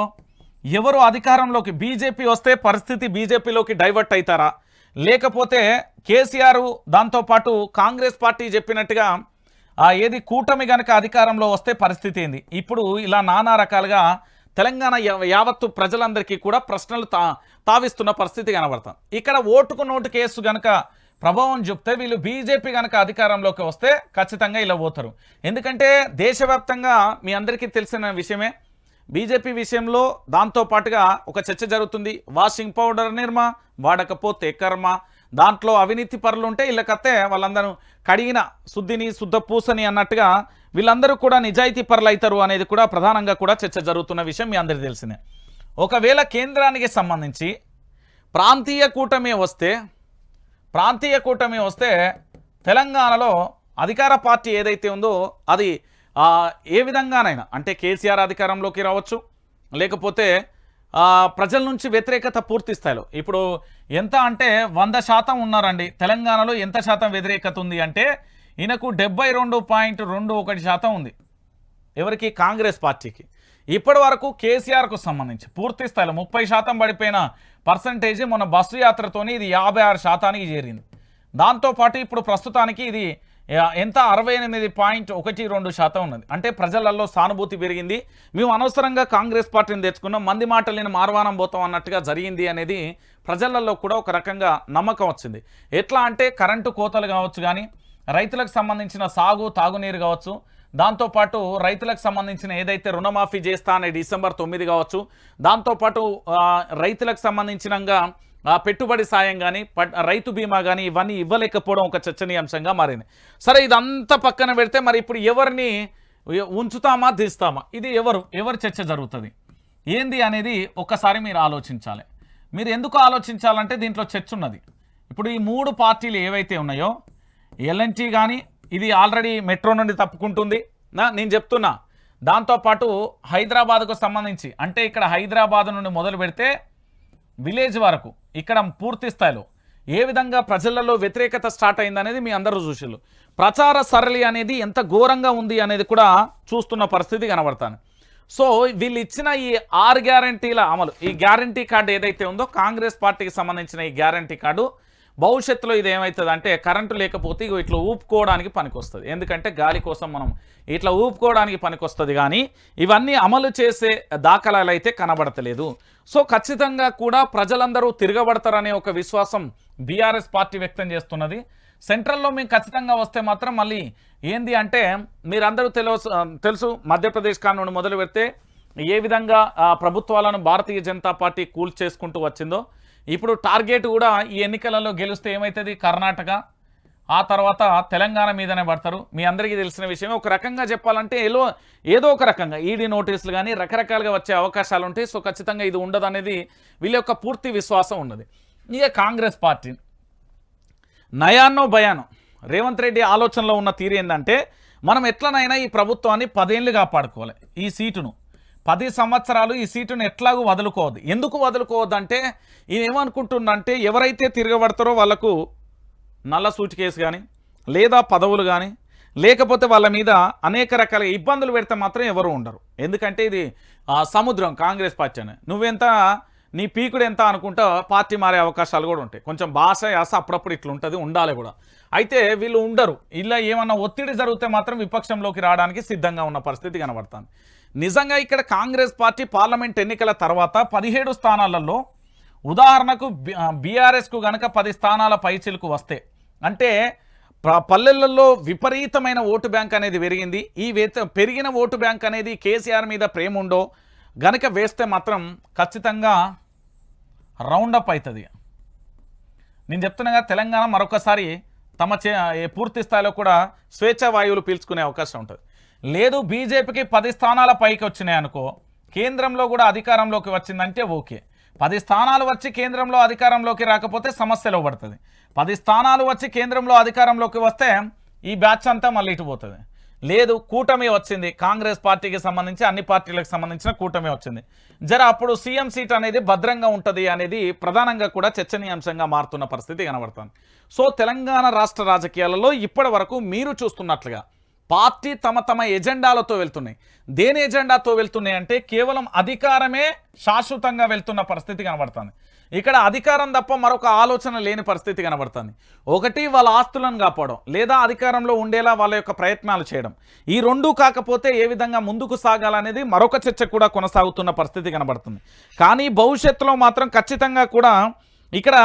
ఎవరు అధికారంలోకి బీజేపీ వస్తే పరిస్థితి బీజేపీలోకి డైవర్ట్ అవుతారా, లేకపోతే కేసీఆర్ దాంతోపాటు కాంగ్రెస్ పార్టీ చెప్పినట్టుగా ఏది కూటమి గనక అధికారంలో వస్తే పరిస్థితి ఏంది? ఇప్పుడు ఇలా నానా రకాలుగా తెలంగాణ యావత్తు ప్రజలందరికీ కూడా ప్రశ్నలు తావిస్తున్న పరిస్థితి కనబడుతుంది. ఇక్కడ ఓటుకు నోటు కేసు గనక ప్రభావం చూపితే వీళ్ళు బీజేపీ కనుక అధికారంలోకి వస్తే ఖచ్చితంగా ఇలా పోతారు. ఎందుకంటే దేశవ్యాప్తంగా మీ అందరికీ తెలిసిన విషయమే బీజేపీ విషయంలో దాంతోపాటుగా ఒక చర్చ జరుగుతుంది. వాషింగ్ పౌడర్ నిర్మ వాడకపోతే కర్మ, దాంట్లో అవినీతి పరులు ఉంటే ఇళ్ళకత్తే వాళ్ళందరూ కడిగిన శుద్ధిని శుద్ధ పూసని అన్నట్టుగా వీళ్ళందరూ కూడా నిజాయితీ పరులు అవుతారు అనేది కూడా ప్రధానంగా కూడా చర్చ జరుగుతున్న విషయం మీ అందరికీ తెలిసిందే. ఒకవేళ కేంద్రానికి సంబంధించి ప్రాంతీయ కూటమి వస్తే తెలంగాణలో అధికార పార్టీ ఏదైతే ఉందో అది ఏ విధంగానైనా అంటే కేసీఆర్ అధికారంలోకి రావచ్చు, లేకపోతే ప్రజల నుంచి వ్యతిరేకత పూర్తి స్థాయిలో ఇప్పుడు ఎంత అంటే 100% ఉన్నారండి. తెలంగాణలో ఎంత శాతం వ్యతిరేకత ఉంది అంటే ఈయనకు 72.21% ఉంది. ఎవరికి? కాంగ్రెస్ పార్టీకి. ఇప్పటి వరకు కేసీఆర్కు సంబంధించి పూర్తి స్థాయిలో 30% పడిపోయిన పర్సంటేజ్ మొన్న బస్సు యాత్రతోని ఇది 56%కి చేరింది. దాంతోపాటు ఇప్పుడు ప్రస్తుతానికి ఇది ఎంత 68.12% ఉన్నది. అంటే ప్రజలలో సానుభూతి పెరిగింది. మేము అనవసరంగా కాంగ్రెస్ పార్టీని తెచ్చుకున్నాం, మంది మాటలేని మార్వానం పోతాం అన్నట్టుగా జరిగింది అనేది ప్రజలలో కూడా ఒక రకంగా నమ్మకం వచ్చింది. ఎట్లా అంటే కరెంటు కోతలు కావచ్చు, కానీ రైతులకు సంబంధించిన సాగు తాగునీరు కావచ్చు, దాంతోపాటు రైతులకు సంబంధించిన ఏదైతే రుణమాఫీ చేస్తా అనే December 9 కావచ్చు, దాంతోపాటు రైతులకు సంబంధించినంగా పెట్టుబడి సాయం కానీ రైతు బీమా కానీ ఇవన్నీ ఇవ్వలేకపోవడం ఒక చర్చనీయాంశంగా మారింది. సరే, ఇదంతా పక్కన పెడితే మరి ఇప్పుడు ఎవరిని ఉంచుతామా తీస్తామా, ఇది ఎవరు చర్చ జరుగుతుంది ఏంది అనేది ఒక్కసారి మీరు ఆలోచించాలి. మీరు ఎందుకు ఆలోచించాలంటే దీంట్లో చర్చ ఉన్నది. ఇప్పుడు ఈ 3 పార్టీలు ఏవైతే ఉన్నాయో, ఎల్ఎన్టీ కానీ ఇది ఆల్రెడీ మెట్రో నుండి తప్పుకుంటుంది నేను చెప్తున్నా. దాంతోపాటు హైదరాబాద్కు సంబంధించి అంటే ఇక్కడ హైదరాబాద్ నుండి మొదలు పెడితే విలేజ్ వరకు ఇక్కడ పూర్తి స్థాయిలో ఏ విధంగా ప్రజలలో వ్యతిరేకత స్టార్ట్ అయిందనేది మీ అందరూ చూసిళ్ళు. ప్రచార సరళి అనేది ఎంత ఘోరంగా ఉంది అనేది కూడా చూస్తున్న పరిస్థితి కనబడతాను. సో వీళ్ళు ఇచ్చిన ఈ 6 గ్యారంటీల అమలు, ఈ గ్యారంటీ కార్డు ఏదైతే ఉందో కాంగ్రెస్ పార్టీకి సంబంధించిన ఈ గ్యారంటీ కార్డు భవిష్యత్తులో ఇది ఏమవుతుంది అంటే కరెంటు లేకపోతే ఇట్లా ఊపుకోవడానికి పనికొస్తుంది. ఎందుకంటే గాలి కోసం మనం ఇట్లా ఊపుకోవడానికి పనికొస్తుంది, కానీ ఇవన్నీ అమలు చేసే దాఖలాలు అయితే కనబడతలేదు. సో ఖచ్చితంగా కూడా ప్రజలందరూ తిరగబడతారనే ఒక విశ్వాసం బీఆర్ఎస్ పార్టీ వ్యక్తం చేస్తున్నది. సెంట్రల్లో మేము ఖచ్చితంగా వస్తే మాత్రం మళ్ళీ ఏంది అంటే మీరందరూ తెలుసు మధ్యప్రదేశ్ కానుండి మొదలు పెడితే ఏ విధంగా ప్రభుత్వాలను భారతీయ జనతా పార్టీ కూల్ చేసుకుంటూ వచ్చిందో, ఇప్పుడు టార్గెట్ కూడా ఈ ఎన్నికలలో గెలిస్తే ఏమవుతుంది కర్ణాటక, ఆ తర్వాత తెలంగాణ మీదనే పడతారు. మీ అందరికీ తెలిసిన విషయమే. ఒక రకంగా చెప్పాలంటే ఏదో ఒక రకంగా ఈడీ నోటీసులు కానీ రకరకాలుగా వచ్చే అవకాశాలు ఉంటాయి. సో ఖచ్చితంగా ఇది ఉండదు అనేది వీళ్ళ యొక్క పూర్తి విశ్వాసం ఉన్నది. ఇక కాంగ్రెస్ పార్టీ నయాన్నో భయానో రేవంత్ రెడ్డి ఆలోచనలో ఉన్న తీరు ఏంటంటే మనం ఎట్లనైనా ఈ ప్రభుత్వాన్ని 10 ఏళ్ళు కాపాడుకోవాలి, ఈ సీటును 10 సంవత్సరాలు ఈ సీటును ఎట్లాగూ వదులుకోవద్దు. ఎందుకు వదులుకోవద్దు అంటే ఈయన ఏమనుకుంటుందంటే ఎవరైతే తిరగబడతారో వాళ్లకు నల్ల సూట్ కేసు కానీ లేదా పదవులు కానీ లేకపోతే వాళ్ళ మీద అనేక రకాల ఇబ్బందులు పెడితే మాత్రం ఎవరు ఉండరు. ఎందుకంటే ఇది సముద్రం కాంగ్రెస్ పార్టీ అని నువ్వెంత నీ పీకుడు ఎంత అనుకుంటా పార్టీ మారే అవకాశాలు కూడా ఉంటాయి. కొంచెం భాష యాస అప్పుడప్పుడు ఇట్లా ఉంటుంది, ఉండాలి కూడా. అయితే వీళ్ళు ఉండరు. ఇలా ఏమన్నా ఒత్తిడి జరిగితే మాత్రం విపక్షంలోకి రావడానికి సిద్ధంగా ఉన్న పరిస్థితి కనబడుతుంది. నిజంగా ఇక్కడ కాంగ్రెస్ పార్టీ పార్లమెంట్ ఎన్నికల తర్వాత 17 స్థానాలలో ఉదాహరణకు బీఆర్ఎస్కు గనక 10 స్థానాల పైచిలకు వస్తే అంటే పల్లెలలో విపరీతమైన ఓటు బ్యాంక్ అనేది పెరిగింది. ఈ పెరిగిన ఓటు బ్యాంక్ అనేది కేసీఆర్ మీద ప్రేమ ఉండో గనక వేస్తే మాత్రం ఖచ్చితంగా రౌండప్ అవుతుంది. నేను చెప్తున్నాగా తెలంగాణ మరొకసారి తమ పూర్తి స్థాయిలో కూడా స్వేచ్ఛా వాయువులు పీల్చుకునే అవకాశం ఉంటుంది. లేదు బీజేపీకి 10 స్థానాల పైకి వచ్చినాయి అనుకో, కేంద్రంలో కూడా అధికారంలోకి వచ్చిందంటే ఓకే. 10 స్థానాలు వచ్చి కేంద్రంలో అధికారంలోకి రాకపోతే సమస్యలో పడుతుంది. 10 స్థానాలు వచ్చి కేంద్రంలో అధికారంలోకి వస్తే ఈ బ్యాచ్ అంతా మళ్ళీ ఇటు పోతుంది. లేదు కూటమి వచ్చింది, కాంగ్రెస్ పార్టీకి సంబంధించి అన్ని పార్టీలకు సంబంధించిన కూటమి వచ్చింది, అప్పుడు సీఎం సీట్ అనేది భద్రంగా ఉంటుంది అనేది ప్రధానంగా కూడా చర్చనీయాంశంగా మారుతున్న పరిస్థితి కనబడుతుంది. సో తెలంగాణ రాష్ట్ర రాజకీయాలలో ఇప్పటి వరకు మీరు చూస్తున్నట్లుగా పార్టీ తమ ఎజెండాలతో వెళ్తున్నాయి. దేని ఎజెండాతో వెళ్తున్నాయి అంటే కేవలం అధికారమే శాశ్వతంగా వెళ్తున్న పరిస్థితి కనబడుతుంది. ఇక్కడ అధికారం తప్ప మరొక ఆలోచన లేని పరిస్థితి కనబడుతుంది. ఒకటి వాళ్ళ ఆస్తులను కాపాడడం, లేదా అధికారంలో ఉండేలా వాళ్ళ యొక్క ప్రయత్నాలు చేయడం. ఈ రెండూ కాకపోతే ఏ విధంగా ముందుకు సాగాలనేది మరొక చర్చ కూడా కొనసాగుతున్న పరిస్థితి కనబడుతుంది. కానీ భవిష్యత్తులో మాత్రం ఖచ్చితంగా కూడా ఇక్కడ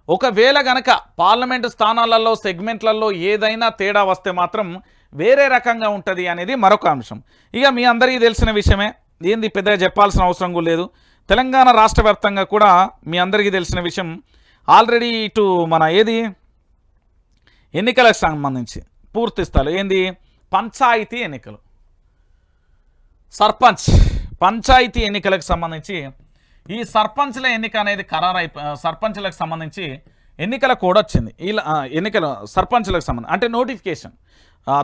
ఒకవేళ గనక పార్లమెంటు స్థానాలలో సెగ్మెంట్లలో ఏదైనా తేడా వస్తే మాత్రం వేరే రకంగా ఉంటుంది అనేది మరొక అంశం. ఇక మీ అందరికీ తెలిసిన విషయమే, ఏంది పెద్దగా చెప్పాల్సిన అవసరం కూడా లేదు. తెలంగాణ రాష్ట్ర వ్యాప్తంగా కూడా మీ అందరికీ తెలిసిన విషయం ఆల్రెడీ ఇటు మన ఎన్నికలకు సంబంధించి పూర్తి స్థాయిలో ఏంది పంచాయతీ ఎన్నికలు, పంచాయతీ ఎన్నికలకు సంబంధించి ఈ సర్పంచ్ల ఎన్నిక అనేది సర్పంచ్లకు సంబంధించి ఎన్నికల కోడ్ వచ్చింది. ఇలా ఎన్నికల సర్పంచ్లకు సంబంధించి అంటే నోటిఫికేషన్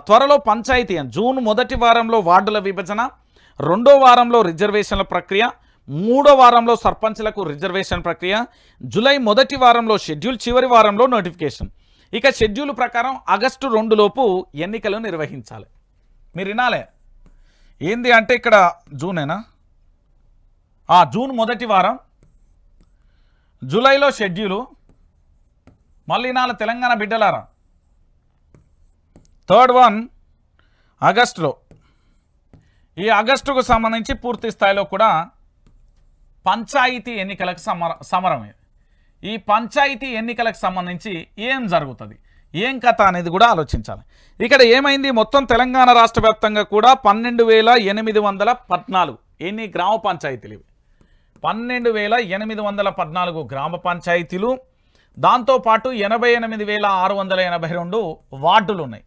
త్వరలో పంచాయతీ జూన్ మొదటి వారంలో వార్డుల విభజన, 2వ వారంలో రిజర్వేషన్ల ప్రక్రియ, 3వ వారంలో సర్పంచ్లకు రిజర్వేషన్ ప్రక్రియ, జూలై మొదటి వారంలో షెడ్యూల్, చివరి వారంలో నోటిఫికేషన్. ఇక షెడ్యూల్ ప్రకారం ఆగస్టు 2 లోపు ఎన్నికలు నిర్వహించాలి. మీరు వినాలే ఏంది అంటే ఇక్కడ జూనేనా, జూన్ మొదటి వారం, జూలైలో షెడ్యూలు, మళ్ళీ నాలుగు తెలంగాణ బిడ్డలారా థర్డ్ వన్ ఆగస్టులో, ఈ ఆగస్టుకు సంబంధించి పూర్తి స్థాయిలో కూడా పంచాయతీ ఎన్నికలకు సమరం. ఈ పంచాయతీ ఎన్నికలకు సంబంధించి ఏం జరుగుతుంది, ఏం కథ అనేది కూడా ఆలోచించాలి. ఇక్కడ ఏమైంది, మొత్తం తెలంగాణ రాష్ట్ర వ్యాప్తంగా కూడా 12,814 ఎన్ని గ్రామ పంచాయతీలు ఇవి, 12,814 గ్రామ పంచాయతీలు, దాంతోపాటు 88,682 వార్డులు ఉన్నాయి.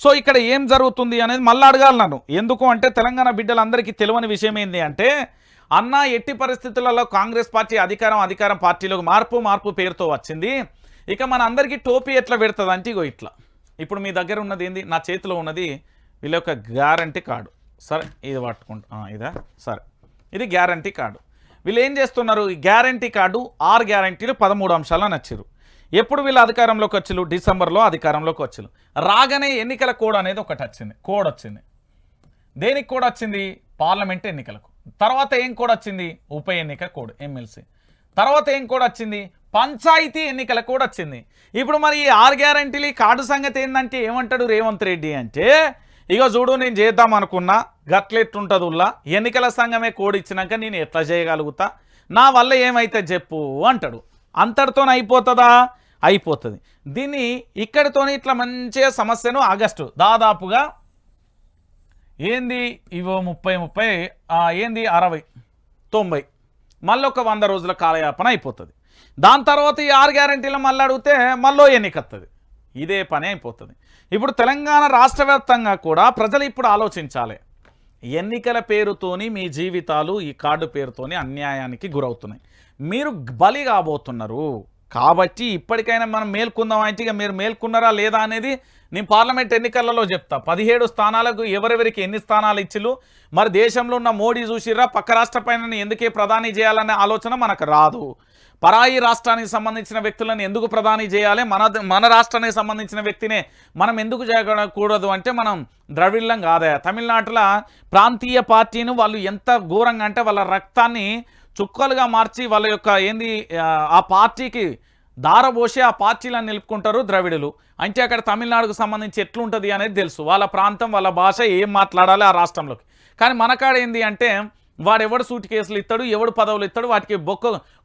సో ఇక్కడ ఏం జరుగుతుంది అనేది మళ్ళీ అడగాలి నన్ను. ఎందుకు అంటే తెలంగాణ బిడ్డలందరికీ తెలియని విషయం ఏంటి అంటే, అన్న ఎట్టి పరిస్థితులలో కాంగ్రెస్ పార్టీ అధికారం పార్టీలోకి మార్పు పేరుతో వచ్చింది. ఇక మన అందరికీ టోపీ ఎట్లా పెడుతుంది అంటే ఇగో ఇట్లా. ఇప్పుడు మీ దగ్గర ఉన్నది ఏంది, నా చేతిలో ఉన్నది వీళ్ళ యొక్క గ్యారంటీ కార్డు. సరే ఇది పట్టుకుంటా, ఇదా సరే, ఇది గ్యారంటీ కార్డు. వీళ్ళు ఏం చేస్తున్నారు, ఈ గ్యారంటీ కార్డు 6 గ్యారంటీలు 13 అంశాలను నచ్చారు. ఎప్పుడు వీళ్ళు అధికారంలోకి వచ్చారు, డిసెంబర్లో అధికారంలోకి వచ్చారు. రాగానే ఎన్నికల కోడ్ అనేది ఒకటి వచ్చింది, కోడ్ వచ్చింది. దేనికి కోడ్ వచ్చింది, పార్లమెంట్ ఎన్నికలకు. తర్వాత ఏం కోడ్ వచ్చింది, ఉప ఎన్నిక కోడ్ ఎమ్మెల్సీ. తర్వాత ఏం కోడ్ వచ్చింది, పంచాయతీ ఎన్నికల కోడ్ వచ్చింది. ఇప్పుడు మరి ఈ 6 గ్యారంటీలు కార్డు సంగతి ఏంటంటే ఏమంటాడు రేవంత్ రెడ్డి అంటే, ఇక చూడు నేను చేద్దాం అనుకున్నా గట్లెట్టుంటుంది ఉల్లా, ఎన్నికల సంఘమే కోడ్ ఇచ్చినాక నేను ఎట్లా చేయగలుగుతా, నా వల్ల ఏమైతే చెప్పు అంటాడు. అంతటితో అయిపోతుందా, అయిపోతుంది. దీన్ని ఇక్కడితోనే ఇట్లా మంచిగా సమస్యను ఆగస్టు దాదాపుగా ఏంది ఇవో 30 ఏంది 60 90 మళ్ళీ ఒక 100 రోజుల కాలయాపన అయిపోతుంది. దాని తర్వాత ఈ 6 గ్యారంటీలు మళ్ళీ అడిగితే మళ్ళీ ఎన్నికత్తది, ఇదే పని అయిపోతుంది. ఇప్పుడు తెలంగాణ రాష్ట్ర వ్యాప్తంగా కూడా ప్రజలు ఇప్పుడు ఆలోచించాలి, ఎన్నికల పేరుతోని మీ జీవితాలు ఈ కార్డు పేరుతోని అన్యాయానికి గురవుతున్నాయి, మీరు బలి కాబోతున్నారు. కాబట్టి ఇప్పటికైనా మనం మేల్కొందాం అంటే, ఇక మీరు మేల్కొన్నారా లేదా అనేది నేను పార్లమెంట్ ఎన్నికలలో చెప్తా. 17 స్థానాలకు ఎవరెవరికి ఎన్ని స్థానాలు ఇచ్చిలు, మరి దేశంలో ఉన్న మోడీ చూసిర్రా, పక్క రాష్ట్ర పైన ఎందుకే ప్రధాని చేయాలనే ఆలోచన మనకు రాదు. పరాయి రాష్ట్రానికి సంబంధించిన వ్యక్తులను ఎందుకు ప్రధాని చేయాలి, మన రాష్ట్రానికి సంబంధించిన వ్యక్తినే మనం ఎందుకు చేయకూడదు అంటే, మనం ద్రవిళ్ళం కాదా. తమిళనాడులో ప్రాంతీయ పార్టీని వాళ్ళు ఎంత ఘోరంగా అంటే వాళ్ళ రక్తాన్ని చుక్కలుగా మార్చి వాళ్ళ యొక్క ఏంది ఆ పార్టీకి దారబోసి ఆ పార్టీలను నిలుపుకుంటారు ద్రవిడులు. అంటే అక్కడ తమిళనాడుకు సంబంధించి ఎట్లుంటుంది అనేది తెలుసు, వాళ్ళ ప్రాంతం వాళ్ళ భాష ఏం మాట్లాడాలి ఆ రాష్ట్రంలోకి. కానీ మనకాడ ఏంది అంటే, వాడు ఎవడు సూట్ కేసులు ఇస్తాడు, ఎవడు పదవులు ఇస్తాడు, వాటికి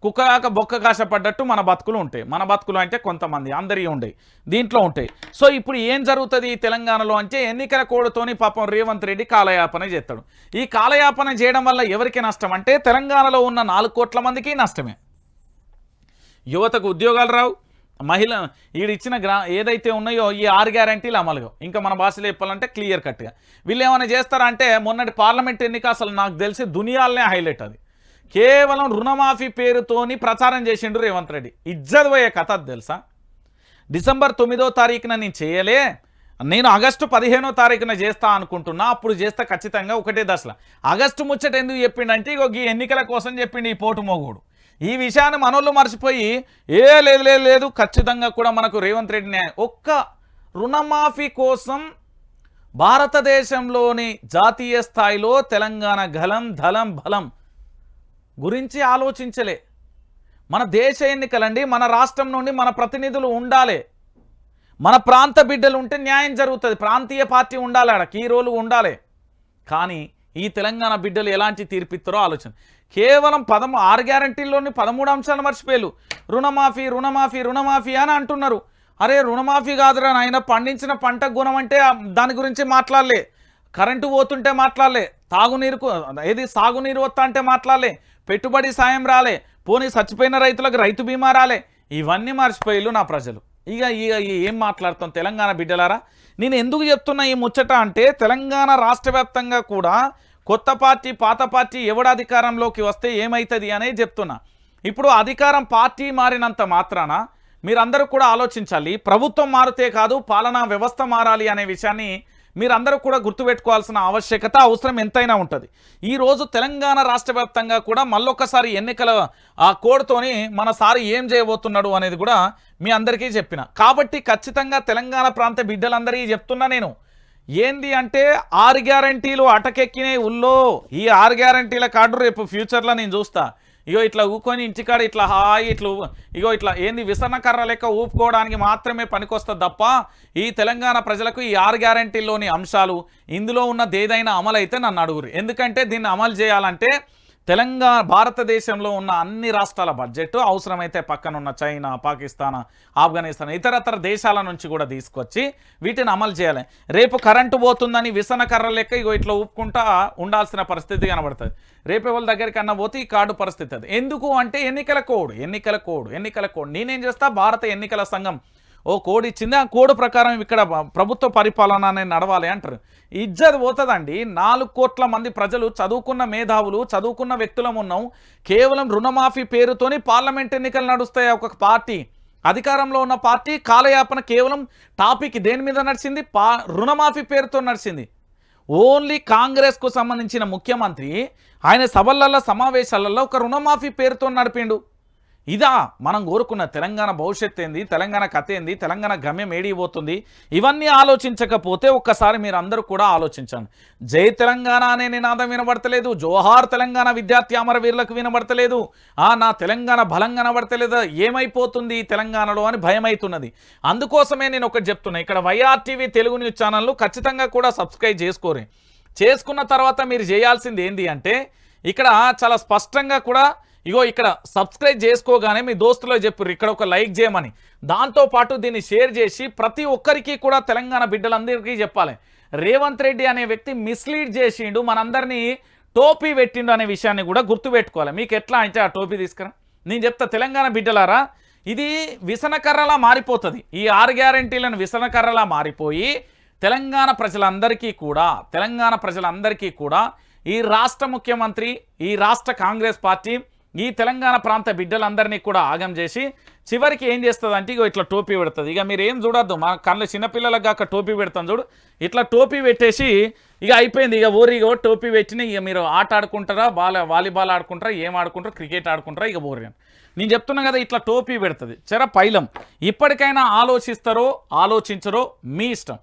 కుక్కగాక బొక్క కాశపడ్డట్టు మన బతుకులు ఉంటాయి. మన బతుకులు అంటే కొంతమంది, అందరికీ ఉంటాయి, దీంట్లో ఉంటాయి. సో ఇప్పుడు ఏం జరుగుతుంది తెలంగాణలో అంటే, ఎన్నికల కోడ్తోని పాపం రేవంత్ రెడ్డి కాలయాపన చేస్తాడు. ఈ కాలయాపన చేయడం వల్ల ఎవరికి నష్టం అంటే, తెలంగాణలో ఉన్న 4 కోట్ల మందికి నష్టమే. యువతకు ఉద్యోగాలు రావు, మహిళ ఈడిచ్చిన ఏదైతే ఉన్నాయో ఈ 6 గ్యారంటీలు అమలుగా, ఇంకా మన భాషలో చెప్పాలంటే క్లియర్ కట్గా. వీళ్ళు ఏమైనా చేస్తారంటే, మొన్నటి పార్లమెంట్ ఎన్నిక అసలు నాకు తెలిసి దునియాలనే హైలైట్. అది కేవలం రుణమాఫీ పేరుతోని ప్రచారం చేసిండు రేవంత్ రెడ్డి. ఇజ్జత్ పోయే కథ అది తెలుసా. డిసెంబర్ 9వ తారీఖున నేను చేయలే, నేను ఆగస్టు 15వ తారీఖున చేస్తా అనుకుంటున్నా, అప్పుడు చేస్తా ఖచ్చితంగా ఒకటే దశలో. ఆగస్టు ముచ్చట ఎందుకు చెప్పిండంటే, ఇగో ఈ ఎన్నికల కోసం చెప్పిండు ఈ పోటు మోగోడు. ఈ విషయాన్ని మనోళ్ళు మర్చిపోయి లేదు ఖచ్చితంగా కూడా మనకు రేవంత్ రెడ్డిని ఒక్క రుణమాఫీ కోసం భారతదేశంలోని జాతీయ స్థాయిలో తెలంగాణ గలం ధలం బలం గురించి ఆలోచించలే. మన దేశ ఎన్నికలండి, మన రాష్ట్రం నుండి మన ప్రతినిధులు ఉండాలి, మన ప్రాంత బిడ్డలు ఉంటే న్యాయం జరుగుతుంది, ప్రాంతీయ పార్టీ ఉండాలి, ఆడ కీ రోలు ఉండాలి. కానీ ఈ తెలంగాణ బిడ్డలు ఎలాంటి తీర్పిస్తారో ఆలోచన. కేవలం 6 గ్యారంటీల్లోని 13 అంశాలు మర్చిపోయారు. రుణమాఫీ అని అంటున్నారు. అరే రుణమాఫీ కాదురా నాయన, పండించిన పంట గుణం అంటే దాని గురించి మాట్లాడలే, కరెంటు పోతుంటే మాట్లాడలే, సాగునీరు వస్తా అంటే మాట్లాడలే, పెట్టుబడి సాయం రాలే, పోనీ చచ్చిపోయిన రైతులకు రైతు బీమా రాలే. ఇవన్నీ మర్చిపోయారు నా ప్రజలు. ఇక ఏం మాట్లాడతాం తెలంగాణ బిడ్డలారా. నేను ఎందుకు చెప్తున్నా ఈ ముచ్చట అంటే, తెలంగాణ రాష్ట్ర వ్యాప్తంగా కూడా కొత్త పార్టీ పాత పార్టీ ఎవడు అధికారంలోకి వస్తే ఏమవుతుంది అనేది చెప్తున్నా. ఇప్పుడు అధికారం పార్టీ మారినంత మాత్రాన మీరందరూ కూడా ఆలోచించాలి, ప్రభుత్వం మారితే కాదు పాలనా వ్యవస్థ మారాలి అనే విషయాన్ని మీరందరూ కూడా గుర్తుపెట్టుకోవాల్సిన అవసరం ఎంతైనా ఉంటుంది. ఈరోజు తెలంగాణ రాష్ట్ర వ్యాప్తంగా కూడా మళ్ళొక్కసారి ఎన్నికల ఆ కోడ్తోని మన సారి ఏం చేయబోతున్నాడు అనేది కూడా మీ అందరికీ చెప్పిన. కాబట్టి ఖచ్చితంగా తెలంగాణ ప్రాంత బిడ్డలందరికీ చెప్తున్నా నేను, ఏంది అంటే 6 గ్యారంటీలు అటకెక్కినాయి ఉల్లో. ఈ 6 గ్యారంటీల కార్డు రేపు ఫ్యూచర్లో నేను చూస్తా ఇగో ఇట్లా ఊకొని ఇంటికాడ ఇట్లా హాయి ఇట్లా ఇగో ఇట్లా ఏంది విసన కర్ర లెక్క ఊపుకోవడానికి మాత్రమే పనికొస్తుంది తప్ప ఈ తెలంగాణ ప్రజలకు ఈ 6 గ్యారెంటీల్లోని అంశాలు ఇందులో ఉన్నదేదైనా అమలు అయితే నన్ను అడుగురు. ఎందుకంటే దీన్ని అమలు చేయాలంటే తెలంగాణ భారతదేశంలో ఉన్న అన్ని రాష్ట్రాల బడ్జెట్ అవసరమైతే పక్కనున్న చైనా, పాకిస్తాన్, ఆఫ్ఘనిస్తాన్ ఇతరతర దేశాల నుంచి కూడా తీసుకొచ్చి వీటిని అమలు చేయాలి. రేపు కరెంటు పోతుందని విసన కర్ర లెక్క ఇగో ఇట్లా ఊపుకుంటా ఉండాల్సిన పరిస్థితి కనబడుతుంది. రేపు ఎవరి దగ్గరికన్నా పోతే ఈ కార్డు పరిస్థితి అది. ఎందుకు అంటే ఎన్నికల కోడ్. నేనేం చేస్తా, భారత ఎన్నికల సంఘం ఓ కోడ్ ఇచ్చింది, ఆ కోడ్ ప్రకారం ఇక్కడ ప్రభుత్వ పరిపాలన అనేది నడవాలి అంటారు. ఇజ్జత్ పోతుందండి. 4 కోట్ల మంది ప్రజలు, చదువుకున్న మేధావులు, చదువుకున్న వ్యక్తులం ఉన్నాం. కేవలం రుణమాఫీ పేరుతోని పార్లమెంట్ ఎన్నికలు నడుస్తాయి. ఒక పార్టీ అధికారంలో ఉన్న పార్టీ కాలయాపన కేవలం టాపిక్ దేని మీద నడిచింది, రుణమాఫీ పేరుతో నడిచింది. ఓన్లీ కాంగ్రెస్కు సంబంధించిన ముఖ్యమంత్రి ఆయన సభలలో సమావేశాలలో ఒక రుణమాఫీ పేరుతో నడిపిండు. ఇదా మనం కోరుకున్న తెలంగాణ భవిష్యత్ ఏంది, తెలంగాణ కథ ఏంది, తెలంగాణ గమ్యం ఏడిపోతుంది, ఇవన్నీ ఆలోచించకపోతే ఒక్కసారి మీరు అందరూ కూడా ఆలోచించండి. జై తెలంగాణ అనే నినాదం వినబడతలేదు, జోహార్ తెలంగాణ విద్యార్థి అమరవీరులకు వినబడతలేదు, నా తెలంగాణ బలంగా కనబడతలేదు, ఏమైపోతుంది ఈ తెలంగాణలో అని భయమవుతున్నది. అందుకోసమే నేను ఒకటి చెప్తున్నా, ఇక్కడ వైఆర్టీవీ తెలుగు న్యూస్ ఛానల్ను ఖచ్చితంగా కూడా సబ్స్క్రైబ్ చేసుకోరు. చేసుకున్న తర్వాత మీరు చేయాల్సింది ఏంటి అంటే ఇక్కడ చాలా స్పష్టంగా కూడా ఇగో ఇక్కడ సబ్స్క్రైబ్ చేసుకోగానే మీ దోస్తులో చెప్పారు ఇక్కడ ఒక లైక్ చేయమని, దాంతోపాటు దీన్ని షేర్ చేసి ప్రతి ఒక్కరికి కూడా తెలంగాణ బిడ్డలందరికీ చెప్పాలి. రేవంత్ రెడ్డి అనే వ్యక్తి మిస్లీడ్ చేసిండు, మనందరినీ టోపీ పెట్టిండు అనే విషయాన్ని కూడా గుర్తుపెట్టుకోవాలి. మీకు ఎట్లా అంటే ఆ టోపీ తీసుకురా నేను చెప్తా. తెలంగాణ బిడ్డలారా, ఇది విసనకర్రలా మారిపోతుంది. ఈ 6 గ్యారెంటీలను విసనకర్రలా మారిపోయి తెలంగాణ ప్రజలందరికీ కూడా ఈ రాష్ట్ర ముఖ్యమంత్రి, ఈ రాష్ట్ర కాంగ్రెస్ పార్టీ, ఈ తెలంగాణ ప్రాంత బిడ్డలందరినీ కూడా ఆగం చేసి చివరికి ఏం చేస్తుంది అంటే ఇగో ఇట్లా టోపీ పెడుతుంది. ఇక మీరు ఏం చూడొద్దు, మా కళ్ళ చిన్నపిల్లలకు కాక టోపీ పెడతాం చూడు, ఇట్లా టోపీ పెట్టేసి ఇక అయిపోయింది. ఇక ఇగో టోపీ పెట్టిన ఇక మీరు ఆట ఆడుకుంటారా, వాలీబాల్ ఆడుకుంటారా, ఏం ఆడుకుంటారా, క్రికెట్ ఆడుకుంటారా, ఇక బోరి నేను చెప్తున్నా కదా, ఇట్లా టోపీ పెడుతుంది. పైలం ఇప్పటికైనా ఆలోచిస్తారో ఆలోచించరో మీ ఇష్టం.